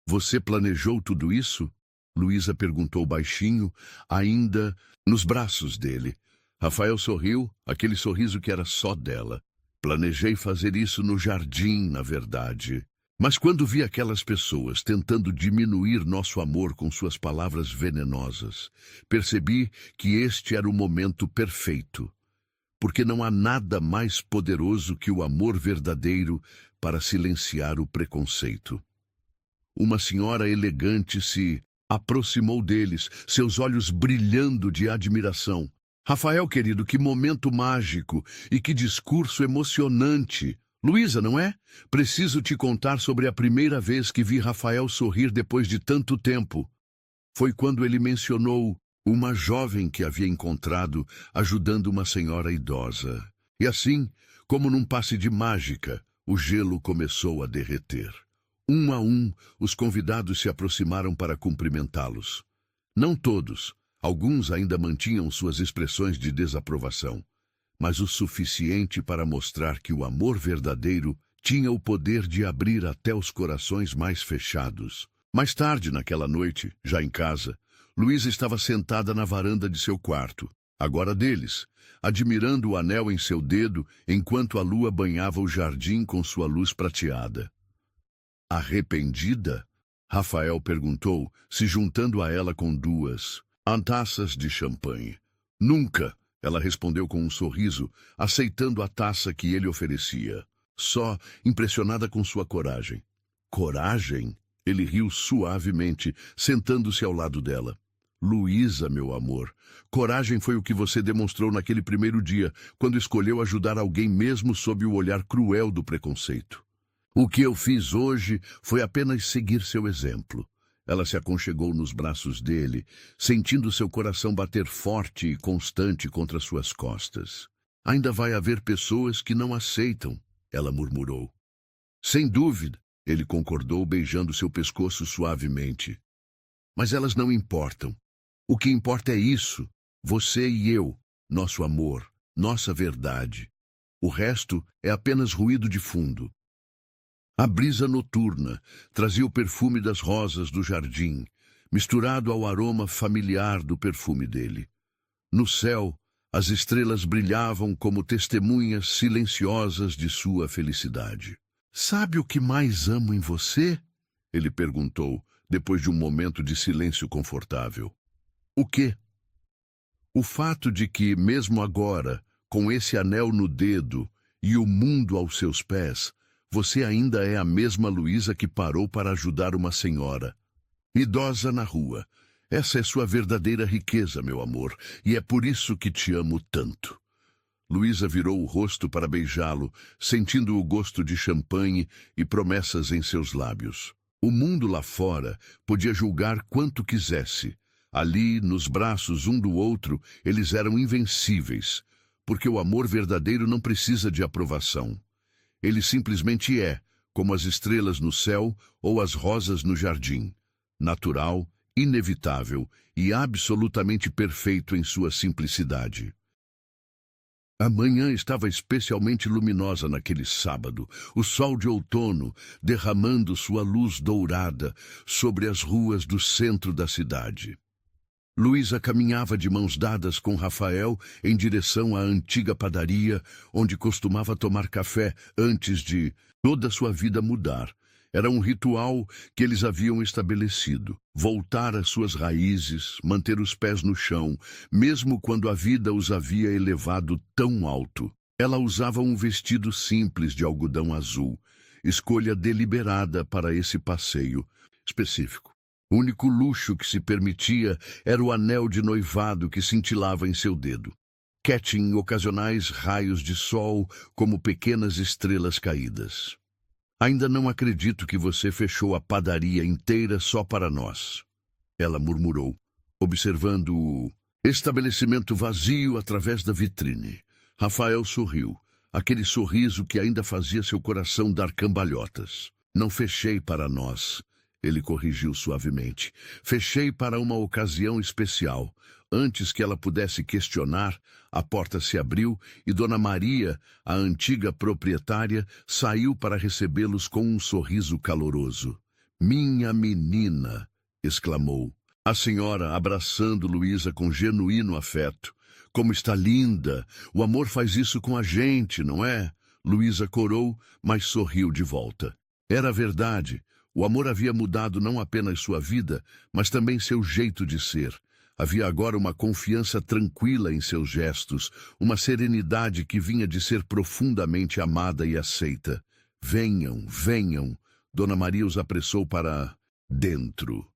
Você planejou tudo isso? Luísa perguntou baixinho, ainda nos braços dele. Rafael sorriu, aquele sorriso que era só dela. Planejei fazer isso no jardim, na verdade. Mas quando vi aquelas pessoas tentando diminuir nosso amor com suas palavras venenosas, percebi que este era o momento perfeito. Porque não há nada mais poderoso que o amor verdadeiro para silenciar o preconceito. Uma senhora elegante se aproximou deles, seus olhos brilhando de admiração. Rafael, querido, que momento mágico e que discurso emocionante! Luísa, não é? Preciso te contar sobre a primeira vez que vi Rafael sorrir depois de tanto tempo. Foi quando ele mencionou uma jovem que havia encontrado ajudando uma senhora idosa. E assim, como num passe de mágica, o gelo começou a derreter. Um a um, os convidados se aproximaram para cumprimentá-los. Não todos, alguns ainda mantinham suas expressões de desaprovação, mas o suficiente para mostrar que o amor verdadeiro tinha o poder de abrir até os corações mais fechados. Mais tarde naquela noite, já em casa, Luísa estava sentada na varanda de seu quarto, agora deles, admirando o anel em seu dedo enquanto a lua banhava o jardim com sua luz prateada. Arrependida? Rafael perguntou, se juntando a ela com 2 taças de champanhe. Nunca, Ela respondeu com um sorriso, aceitando a taça que ele oferecia, só impressionada com sua coragem. Coragem? Ele riu suavemente, sentando-se ao lado dela. Luísa, meu amor, coragem foi o que você demonstrou naquele primeiro dia, quando escolheu ajudar alguém mesmo sob o olhar cruel do preconceito. O que eu fiz hoje foi apenas seguir seu exemplo. Ela se aconchegou nos braços dele, sentindo seu coração bater forte e constante contra suas costas. Ainda vai haver pessoas que não aceitam, ela murmurou. Sem dúvida, ele concordou, beijando seu pescoço suavemente. Mas elas não importam. O que importa é isso, você e eu, nosso amor, nossa verdade. O resto é apenas ruído de fundo. A brisa noturna trazia o perfume das rosas do jardim, misturado ao aroma familiar do perfume dele. No céu, as estrelas brilhavam como testemunhas silenciosas de sua felicidade. Sabe o que mais amo em você? Ele perguntou, depois de um momento de silêncio confortável. O quê? O fato de que, mesmo agora, com esse anel no dedo e o mundo aos seus pés, você ainda é a mesma Luísa que parou para ajudar uma senhora idosa na rua. Essa é sua verdadeira riqueza, meu amor, e é por isso que te amo tanto. Luísa virou o rosto para beijá-lo, sentindo o gosto de champanhe e promessas em seus lábios. O mundo lá fora podia julgar quanto quisesse. Ali, nos braços um do outro, eles eram invencíveis, porque o amor verdadeiro não precisa de aprovação. Ele simplesmente é, como as estrelas no céu ou as rosas no jardim, natural, inevitável e absolutamente perfeito em sua simplicidade. A manhã estava especialmente luminosa naquele sábado, o sol de outono derramando sua luz dourada sobre as ruas do centro da cidade. Luísa caminhava de mãos dadas com Rafael em direção à antiga padaria, onde costumava tomar café antes de toda sua vida mudar. Era um ritual que eles haviam estabelecido. Voltar às suas raízes, manter os pés no chão, mesmo quando a vida os havia elevado tão alto. Ela usava um vestido simples de algodão azul, escolha deliberada para esse passeio específico. O único luxo que se permitia era o anel de noivado que cintilava em seu dedo. Catching ocasionais raios de sol como pequenas estrelas caídas. Ainda não acredito que você fechou a padaria inteira só para nós, ela murmurou, observando o estabelecimento vazio através da vitrine. Rafael sorriu, aquele sorriso que ainda fazia seu coração dar cambalhotas. Não fechei para nós. Ele corrigiu suavemente. Fechei para uma ocasião especial. Antes que ela pudesse questionar, a porta se abriu e Dona Maria, a antiga proprietária, saiu para recebê-los com um sorriso caloroso. "Minha menina!" exclamou. A senhora abraçando Luísa com genuíno afeto. "Como está linda! O amor faz isso com a gente, não é?" Luísa corou, mas sorriu de volta. Era verdade. O amor havia mudado não apenas sua vida, mas também seu jeito de ser. Havia agora uma confiança tranquila em seus gestos, uma serenidade que vinha de ser profundamente amada e aceita. "Venham, venham." Dona Maria os apressou para dentro.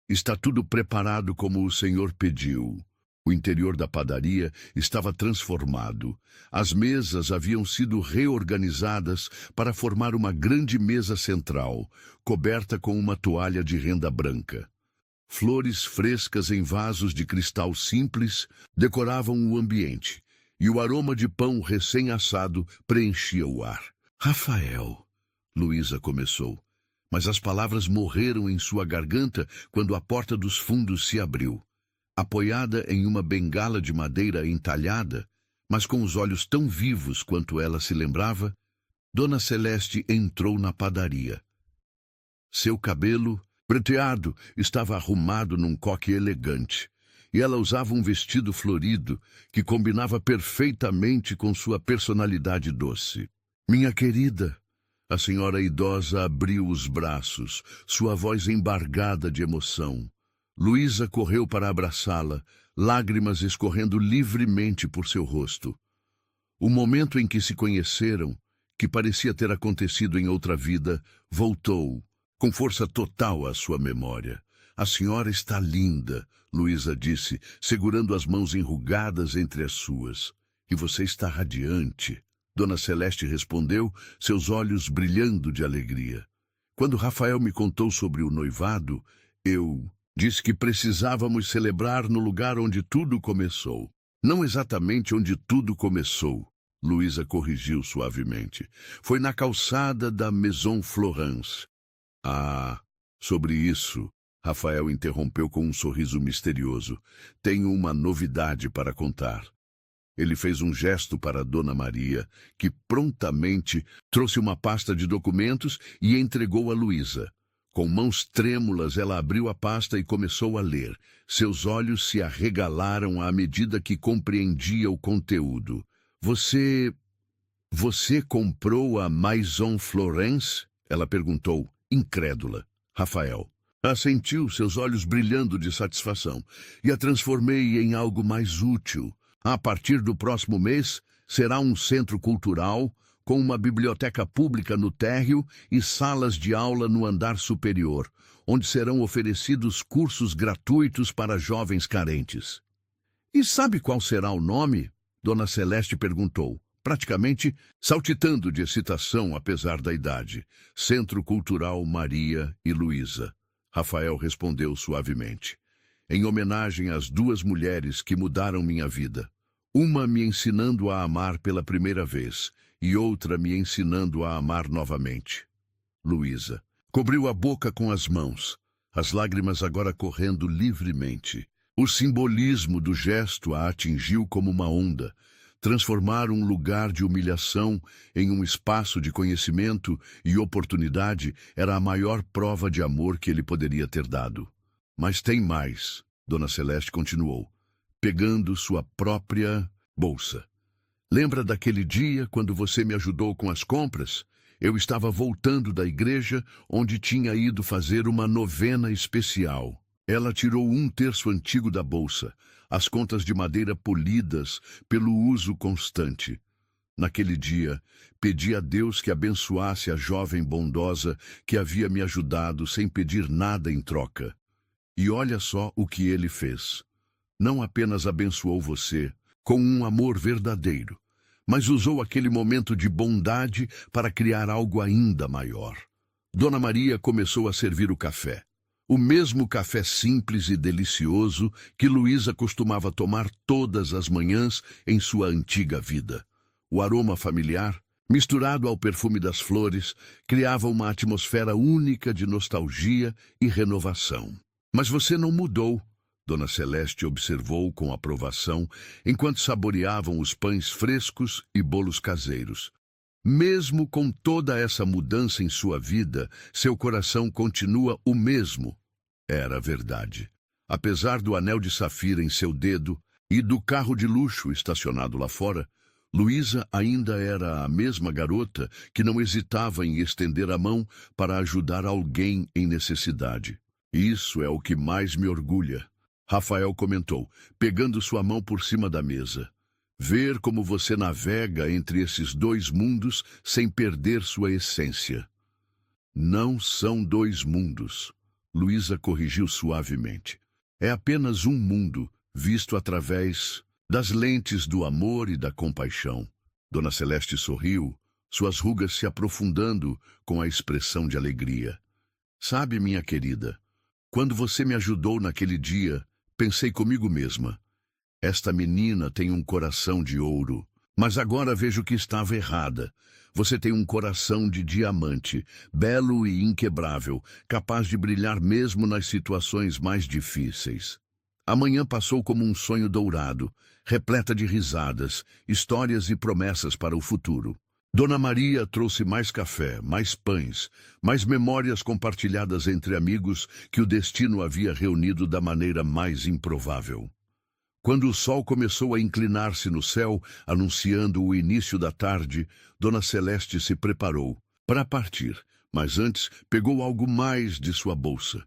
"Está tudo preparado como o senhor pediu." O interior da padaria estava transformado. As mesas haviam sido reorganizadas para formar uma grande mesa central, coberta com uma toalha de renda branca. Flores frescas em vasos de cristal simples decoravam o ambiente, e o aroma de pão recém-assado preenchia o ar. "Rafael", Luísa começou, mas as palavras morreram em sua garganta quando a porta dos fundos se abriu. Apoiada em uma bengala de madeira entalhada, mas com os olhos tão vivos quanto ela se lembrava, Dona Celeste entrou na padaria. Seu cabelo, prateado, estava arrumado num coque elegante, e ela usava um vestido florido que combinava perfeitamente com sua personalidade doce. "Minha querida!" A senhora idosa abriu os braços, sua voz embargada de emoção. Luísa correu para abraçá-la, lágrimas escorrendo livremente por seu rosto. O momento em que se conheceram, que parecia ter acontecido em outra vida, voltou, com força total à sua memória. A senhora está linda, Luísa disse, segurando as mãos enrugadas entre as suas. E você está radiante. Dona Celeste respondeu, seus olhos brilhando de alegria. Quando Rafael me contou sobre o noivado, eu disse que precisávamos celebrar no lugar onde tudo começou. Não exatamente onde tudo começou, Luísa corrigiu suavemente. Foi na calçada da Maison Florence. Ah, sobre isso, Rafael interrompeu com um sorriso misterioso. Tenho uma novidade para contar. Ele fez um gesto para Dona Maria, que prontamente trouxe uma pasta de documentos e entregou a Luísa. Com mãos trêmulas, ela abriu a pasta e começou a ler. Seus olhos se arregalaram à medida que compreendia o conteúdo. Você comprou a Maison Florence? Ela perguntou, incrédula. Rafael assentiu, seus olhos brilhando de satisfação. E a transformei em algo mais útil. A partir do próximo mês, será um centro cultural, com uma biblioteca pública no térreo e salas de aula no andar superior, onde serão oferecidos cursos gratuitos para jovens carentes. E sabe qual será o nome? Dona Celeste perguntou, praticamente saltitando de excitação apesar da idade. Centro Cultural Maria e Luísa. Rafael respondeu suavemente. Em homenagem às duas mulheres que mudaram minha vida. Uma me ensinando a amar pela primeira vez e outra me ensinando a amar novamente. Luísa cobriu a boca com as mãos, as lágrimas agora correndo livremente. O simbolismo do gesto a atingiu como uma onda. Transformar um lugar de humilhação em um espaço de conhecimento e oportunidade era a maior prova de amor que ele poderia ter dado. Mas tem mais, Dona Celeste continuou, pegando sua própria bolsa. Lembra daquele dia quando você me ajudou com as compras? Eu estava voltando da igreja onde tinha ido fazer uma novena especial. Ela tirou um terço antigo da bolsa, as contas de madeira polidas pelo uso constante. Naquele dia, pedi a Deus que abençoasse a jovem bondosa que havia me ajudado sem pedir nada em troca. E olha só o que ele fez. Não apenas abençoou você com um amor verdadeiro, mas usou aquele momento de bondade para criar algo ainda maior. Dona Maria começou a servir o café. O mesmo café simples e delicioso que Luísa costumava tomar todas as manhãs em sua antiga vida. O aroma familiar, misturado ao perfume das flores, criava uma atmosfera única de nostalgia e renovação. Mas você não mudou, Dona Celeste observou com aprovação, enquanto saboreavam os pães frescos e bolos caseiros. Mesmo com toda essa mudança em sua vida, seu coração continua o mesmo. Era verdade. Apesar do anel de safira em seu dedo e do carro de luxo estacionado lá fora, Luísa ainda era a mesma garota que não hesitava em estender a mão para ajudar alguém em necessidade. Isso é o que mais me orgulha, Rafael comentou, pegando sua mão por cima da mesa. Ver como você navega entre esses dois mundos sem perder sua essência. Não são dois mundos, Luísa corrigiu suavemente. É apenas um mundo, visto através das lentes do amor e da compaixão. Dona Celeste sorriu, suas rugas se aprofundando com a expressão de alegria. Sabe, minha querida, quando você me ajudou naquele dia, pensei comigo mesma. Esta menina tem um coração de ouro, mas agora vejo que estava errada. Você tem um coração de diamante, belo e inquebrável, capaz de brilhar mesmo nas situações mais difíceis. A manhã passou como um sonho dourado, repleta de risadas, histórias e promessas para o futuro. Dona Maria trouxe mais café, mais pães, mais memórias compartilhadas entre amigos que o destino havia reunido da maneira mais improvável. Quando o sol começou a inclinar-se no céu, anunciando o início da tarde, Dona Celeste se preparou para partir, mas antes pegou algo mais de sua bolsa.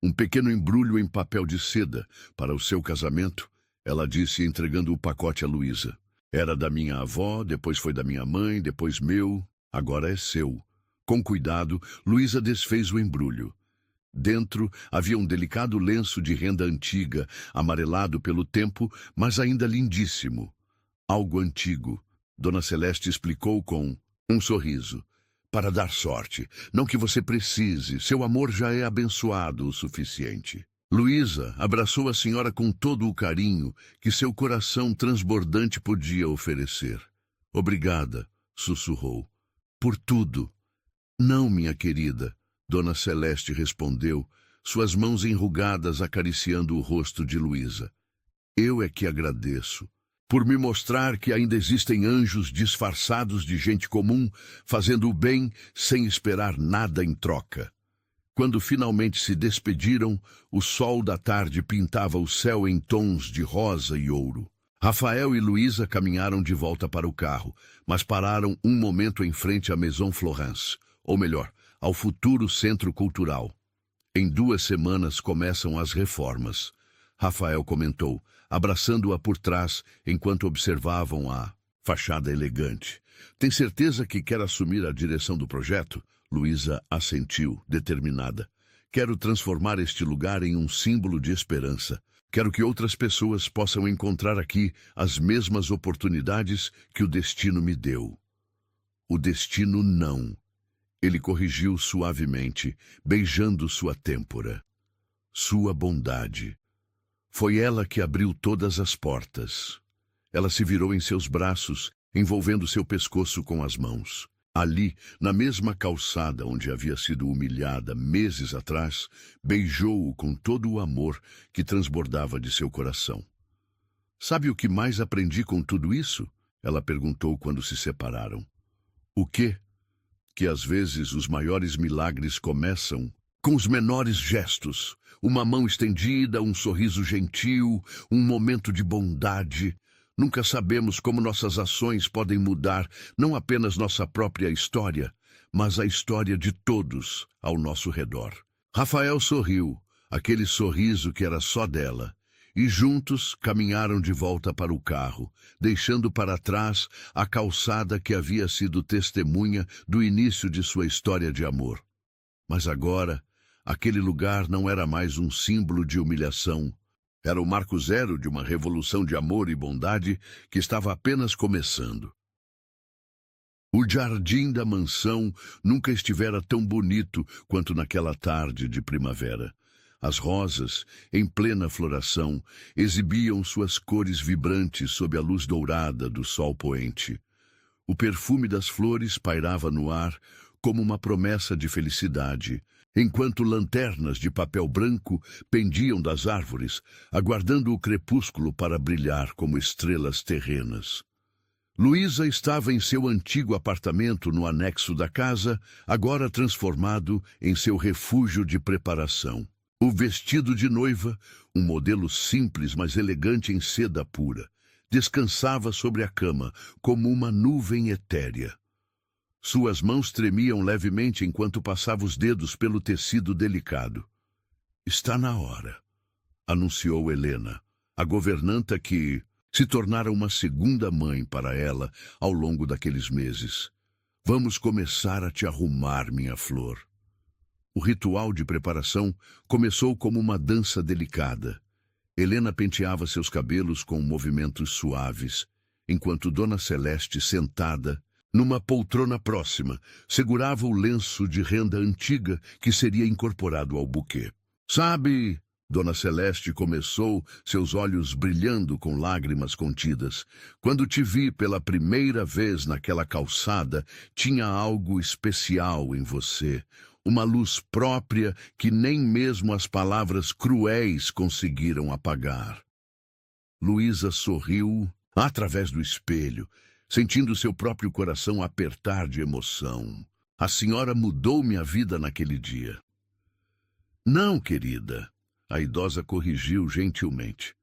Um pequeno embrulho em papel de seda para o seu casamento, ela disse, entregando o pacote a Luísa. Era da minha avó, depois foi da minha mãe, depois meu, agora é seu. Com cuidado, Luísa desfez o embrulho. Dentro havia um delicado lenço de renda antiga, amarelado pelo tempo, mas ainda lindíssimo. Algo antigo. Dona Celeste explicou com um sorriso. Para dar sorte. Não que você precise, seu amor já é abençoado o suficiente. Luísa abraçou a senhora com todo o carinho que seu coração transbordante podia oferecer. Obrigada, sussurrou. Por tudo. Não, minha querida, Dona Celeste respondeu, suas mãos enrugadas acariciando o rosto de Luísa. Eu é que agradeço. Por me mostrar que ainda existem anjos disfarçados de gente comum, fazendo o bem sem esperar nada em troca. Quando finalmente se despediram, o sol da tarde pintava o céu em tons de rosa e ouro. Rafael e Luísa caminharam de volta para o carro, mas pararam um momento em frente à Maison Florence, ou melhor, ao futuro centro cultural. Em 2 semanas começam as reformas. Rafael comentou, abraçando-a por trás enquanto observavam a fachada elegante. Tem certeza que quer assumir a direção do projeto? Luísa assentiu, determinada. Quero transformar este lugar em um símbolo de esperança. Quero que outras pessoas possam encontrar aqui as mesmas oportunidades que o destino me deu. O destino não. Ele corrigiu suavemente, beijando sua têmpora. Sua bondade. Foi ela que abriu todas as portas. Ela se virou em seus braços, envolvendo seu pescoço com as mãos. Ali, na mesma calçada onde havia sido humilhada meses atrás, beijou-o com todo o amor que transbordava de seu coração. Sabe o que mais aprendi com tudo isso? Ela perguntou quando se separaram. O quê? Que às vezes os maiores milagres começam com os menores gestos. Uma mão estendida, um sorriso gentil, um momento de bondade. Nunca sabemos como nossas ações podem mudar não apenas nossa própria história, mas a história de todos ao nosso redor. Rafael sorriu, aquele sorriso que era só dela, e juntos caminharam de volta para o carro, deixando para trás a calçada que havia sido testemunha do início de sua história de amor. Mas agora, aquele lugar não era mais um símbolo de humilhação. Era o marco zero de uma revolução de amor e bondade que estava apenas começando. O jardim da mansão nunca estivera tão bonito quanto naquela tarde de primavera. As rosas, em plena floração, exibiam suas cores vibrantes sob a luz dourada do sol poente. O perfume das flores pairava no ar como uma promessa de felicidade, enquanto lanternas de papel branco pendiam das árvores, aguardando o crepúsculo para brilhar como estrelas terrenas. Luísa estava em seu antigo apartamento no anexo da casa, agora transformado em seu refúgio de preparação. O vestido de noiva, um modelo simples mas elegante em seda pura, descansava sobre a cama como uma nuvem etérea. Suas mãos tremiam levemente enquanto passava os dedos pelo tecido delicado. Está na hora, anunciou Helena, a governanta que se tornara uma segunda mãe para ela ao longo daqueles meses. Vamos começar a te arrumar, minha flor. O ritual de preparação começou como uma dança delicada. Helena penteava seus cabelos com movimentos suaves, enquanto Dona Celeste, sentada numa poltrona próxima, segurava o lenço de renda antiga que seria incorporado ao buquê. Sabe, Dona Celeste começou, seus olhos brilhando com lágrimas contidas. Quando te vi pela primeira vez naquela calçada, tinha algo especial em você. Uma luz própria que nem mesmo as palavras cruéis conseguiram apagar. Luísa sorriu através do espelho, sentindo seu próprio coração apertar de emoção. A senhora mudou minha vida naquele dia. Não, querida, a idosa corrigiu gentilmente.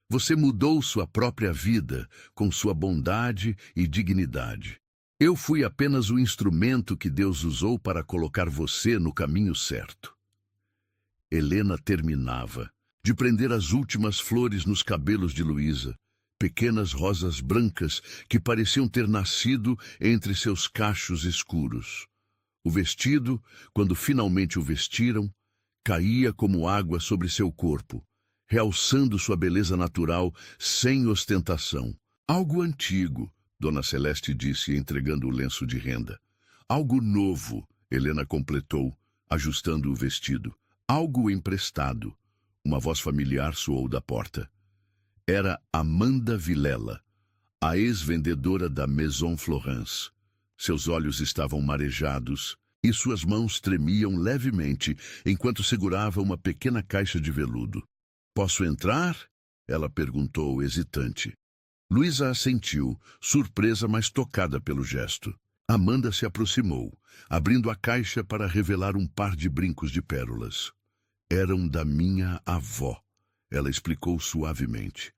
Você mudou sua própria vida com sua bondade e dignidade. Eu fui apenas o instrumento que Deus usou para colocar você no caminho certo. Helena terminava de prender as últimas flores nos cabelos de Luísa, pequenas rosas brancas que pareciam ter nascido entre seus cachos escuros. O vestido, quando finalmente o vestiram, caía como água sobre seu corpo, realçando sua beleza natural sem ostentação. Algo antigo, Dona Celeste disse, entregando o lenço de renda. Algo novo, Helena completou, ajustando o vestido. Algo emprestado. Uma voz familiar soou da porta. Era Amanda Vilela, a ex-vendedora da Maison Florence. Seus olhos estavam marejados e suas mãos tremiam levemente enquanto segurava uma pequena caixa de veludo. "Posso entrar?" ela perguntou, hesitante. Luísa assentiu, surpresa, mas tocada pelo gesto. Amanda se aproximou, abrindo a caixa para revelar um par de brincos de pérolas. "Eram da minha avó", ela explicou suavemente.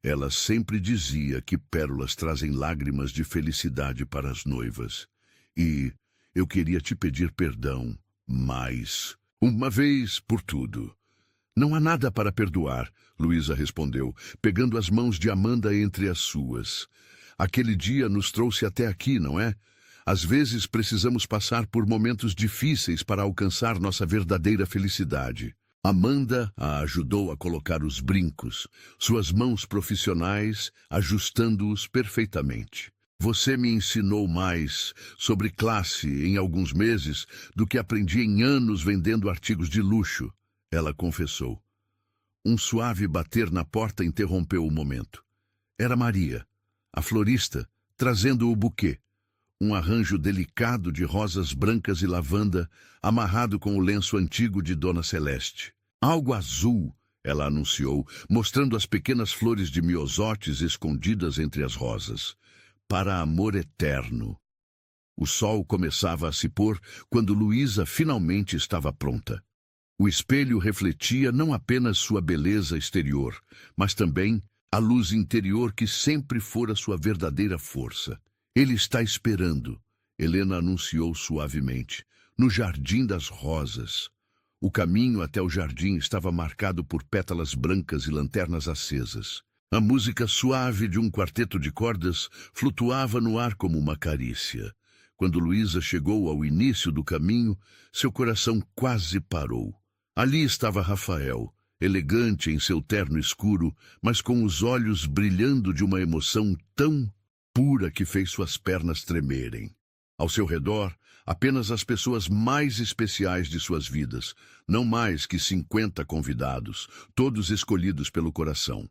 "Ela sempre dizia que pérolas trazem lágrimas de felicidade para as noivas. E eu queria te pedir perdão, mas uma vez por tudo." "Não há nada para perdoar", Luísa respondeu, pegando as mãos de Amanda entre as suas. "Aquele dia nos trouxe até aqui, não é? Às vezes precisamos passar por momentos difíceis para alcançar nossa verdadeira felicidade." Amanda a ajudou a colocar os brincos, suas mãos profissionais ajustando-os perfeitamente. "Você me ensinou mais sobre classe em alguns meses do que aprendi em anos vendendo artigos de luxo", ela confessou. Um suave bater na porta interrompeu o momento. Era Maria, a florista, trazendo o buquê. Um arranjo delicado de rosas brancas e lavanda, amarrado com o lenço antigo de Dona Celeste. "Algo azul", ela anunciou, mostrando as pequenas flores de miosótis escondidas entre as rosas. "Para amor eterno." O sol começava a se pôr quando Luísa finalmente estava pronta. O espelho refletia não apenas sua beleza exterior, mas também a luz interior que sempre fora sua verdadeira força. "Ele está esperando", Helena anunciou suavemente, "no Jardim das Rosas." O caminho até o jardim estava marcado por pétalas brancas e lanternas acesas. A música suave de um quarteto de cordas flutuava no ar como uma carícia. Quando Luísa chegou ao início do caminho, seu coração quase parou. Ali estava Rafael, elegante em seu terno escuro, mas com os olhos brilhando de uma emoção tão pura que fez suas pernas tremerem. Ao seu redor, apenas as pessoas mais especiais de suas vidas, não mais que 50 convidados, todos escolhidos pelo coração.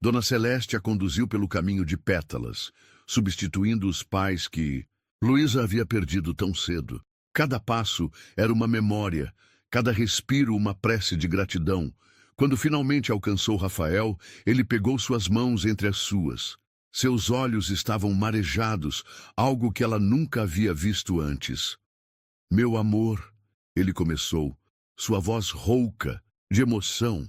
Dona Celeste a conduziu pelo caminho de pétalas, substituindo os pais que Luísa havia perdido tão cedo. Cada passo era uma memória, cada respiro uma prece de gratidão. Quando finalmente alcançou Rafael, ele pegou suas mãos entre as suas. Seus olhos estavam marejados, algo que ela nunca havia visto antes. "Meu amor", ele começou, sua voz rouca, de emoção.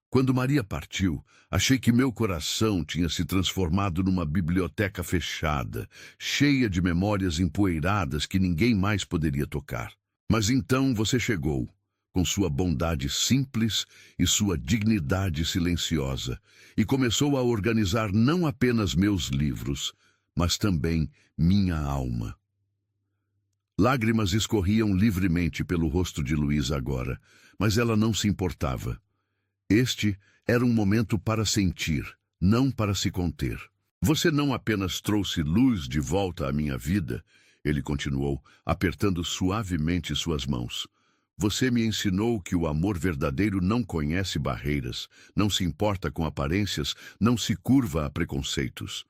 "Quando Maria partiu, achei que meu coração tinha se transformado numa biblioteca fechada, cheia de memórias empoeiradas que ninguém mais poderia tocar. Mas então você chegou, com sua bondade simples e sua dignidade silenciosa, e começou a organizar não apenas meus livros, mas também minha alma." Lágrimas escorriam livremente pelo rosto de Luísa agora, mas ela não se importava. Este era um momento para sentir, não para se conter. "Você não apenas trouxe luz de volta à minha vida", ele continuou, apertando suavemente suas mãos. "Você me ensinou que o amor verdadeiro não conhece barreiras, não se importa com aparências, não se curva a preconceitos.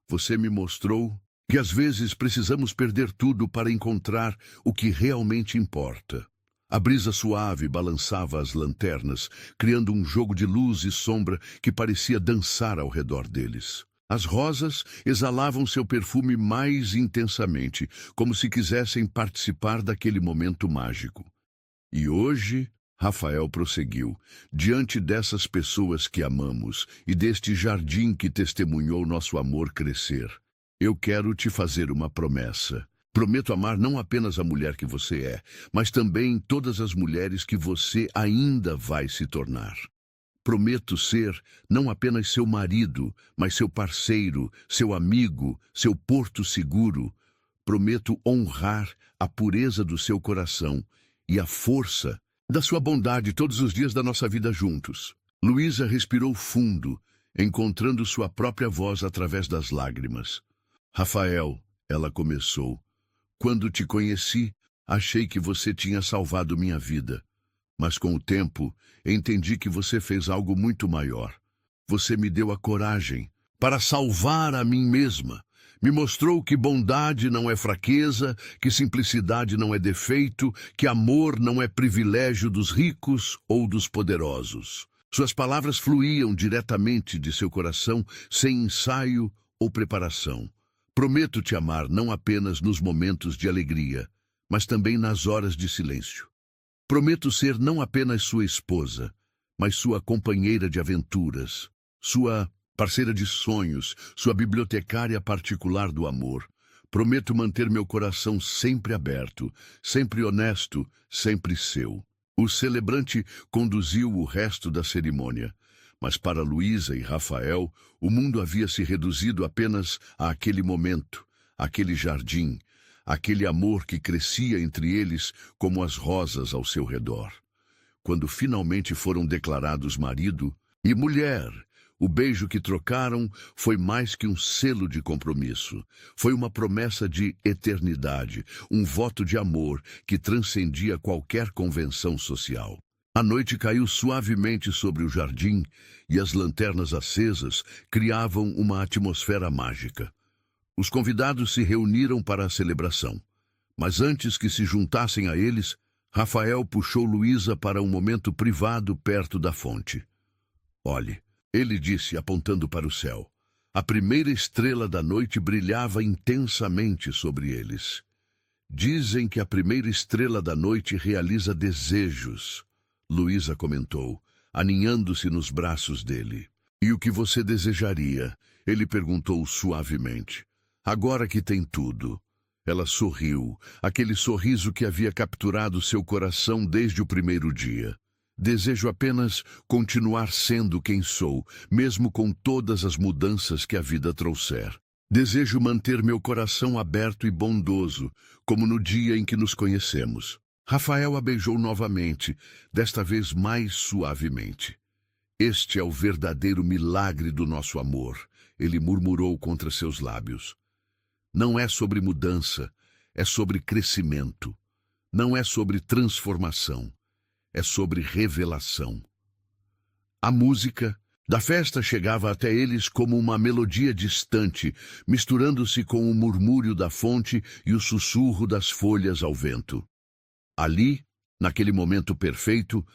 Você me mostrou que às vezes precisamos perder tudo para encontrar o que realmente importa." A brisa suave balançava as lanternas, criando um jogo de luz e sombra que parecia dançar ao redor deles. As rosas exalavam seu perfume mais intensamente, como se quisessem participar daquele momento mágico. "E hoje", Rafael prosseguiu, "diante dessas pessoas que amamos e deste jardim que testemunhou nosso amor crescer, eu quero te fazer uma promessa." Prometo amar não apenas a mulher que você é, mas também todas as mulheres que você ainda vai se tornar. Prometo ser não apenas seu marido, mas seu parceiro, seu amigo, seu porto seguro. Prometo honrar a pureza do seu coração e a força da sua bondade todos os dias da nossa vida juntos. Luísa respirou fundo, encontrando sua própria voz através das lágrimas. Rafael, ela começou. Quando te conheci, achei que você tinha salvado minha vida. Mas com o tempo, entendi que você fez algo muito maior. Você me deu a coragem para salvar a mim mesma. Me mostrou que bondade não é fraqueza, que simplicidade não é defeito, que amor não é privilégio dos ricos ou dos poderosos. Suas palavras fluíam diretamente de seu coração, sem ensaio ou preparação. Prometo te amar não apenas nos momentos de alegria, mas também nas horas de silêncio. Prometo ser não apenas sua esposa, mas sua companheira de aventuras, sua parceira de sonhos, sua bibliotecária particular do amor. Prometo manter meu coração sempre aberto, sempre honesto, sempre seu. O celebrante conduziu o resto da cerimônia. Mas para Luísa e Rafael, o mundo havia se reduzido apenas àquele momento, àquele jardim, aquele amor que crescia entre eles como as rosas ao seu redor. Quando finalmente foram declarados marido e mulher, o beijo que trocaram foi mais que um selo de compromisso. Foi uma promessa de eternidade, um voto de amor que transcendia qualquer convenção social. A noite caiu suavemente sobre o jardim e as lanternas acesas criavam uma atmosfera mágica. Os convidados se reuniram para a celebração, mas antes que se juntassem a eles, Rafael puxou Luísa para um momento privado perto da fonte. Olhe, ele disse, apontando para o céu. A primeira estrela da noite brilhava intensamente sobre eles. Dizem que a primeira estrela da noite realiza desejos, Luísa comentou, aninhando-se nos braços dele. E o que você desejaria? Ele perguntou suavemente. Agora que tem tudo. Ela sorriu, aquele sorriso que havia capturado seu coração desde o primeiro dia. Desejo apenas continuar sendo quem sou, mesmo com todas as mudanças que a vida trouxer. Desejo manter meu coração aberto e bondoso, como no dia em que nos conhecemos. Rafael a beijou novamente, desta vez mais suavemente. Este é o verdadeiro milagre do nosso amor, ele murmurou contra seus lábios. Não é sobre mudança, é sobre crescimento. Não é sobre transformação, é sobre revelação. A música da festa chegava até eles como uma melodia distante, misturando-se com o murmúrio da fonte e o sussurro das folhas ao vento. Ali, naquele momento perfeito,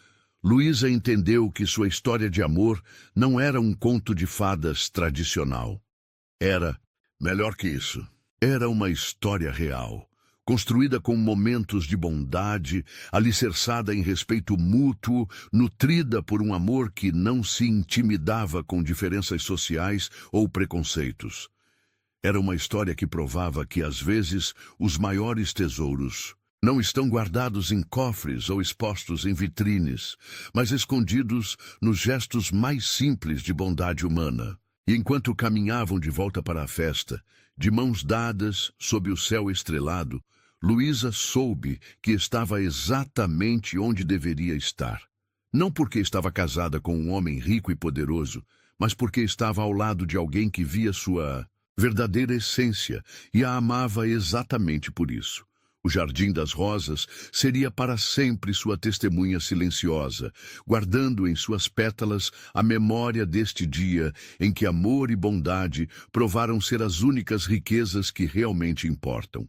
Luísa entendeu que sua história de amor não era um conto de fadas tradicional. Era, melhor que isso, era uma história real, construída com momentos de bondade, alicerçada em respeito mútuo, nutrida por um amor que não se intimidava com diferenças sociais ou preconceitos. Era uma história que provava que, às vezes, os maiores tesouros não estão guardados em cofres ou expostos em vitrines, mas escondidos nos gestos mais simples de bondade humana. E enquanto caminhavam de volta para a festa, de mãos dadas, sob o céu estrelado, Luísa soube que estava exatamente onde deveria estar. Não porque estava casada com um homem rico e poderoso, mas porque estava ao lado de alguém que via sua verdadeira essência e a amava exatamente por isso. O Jardim das Rosas seria para sempre sua testemunha silenciosa, guardando em suas pétalas a memória deste dia em que amor e bondade provaram ser as únicas riquezas que realmente importam.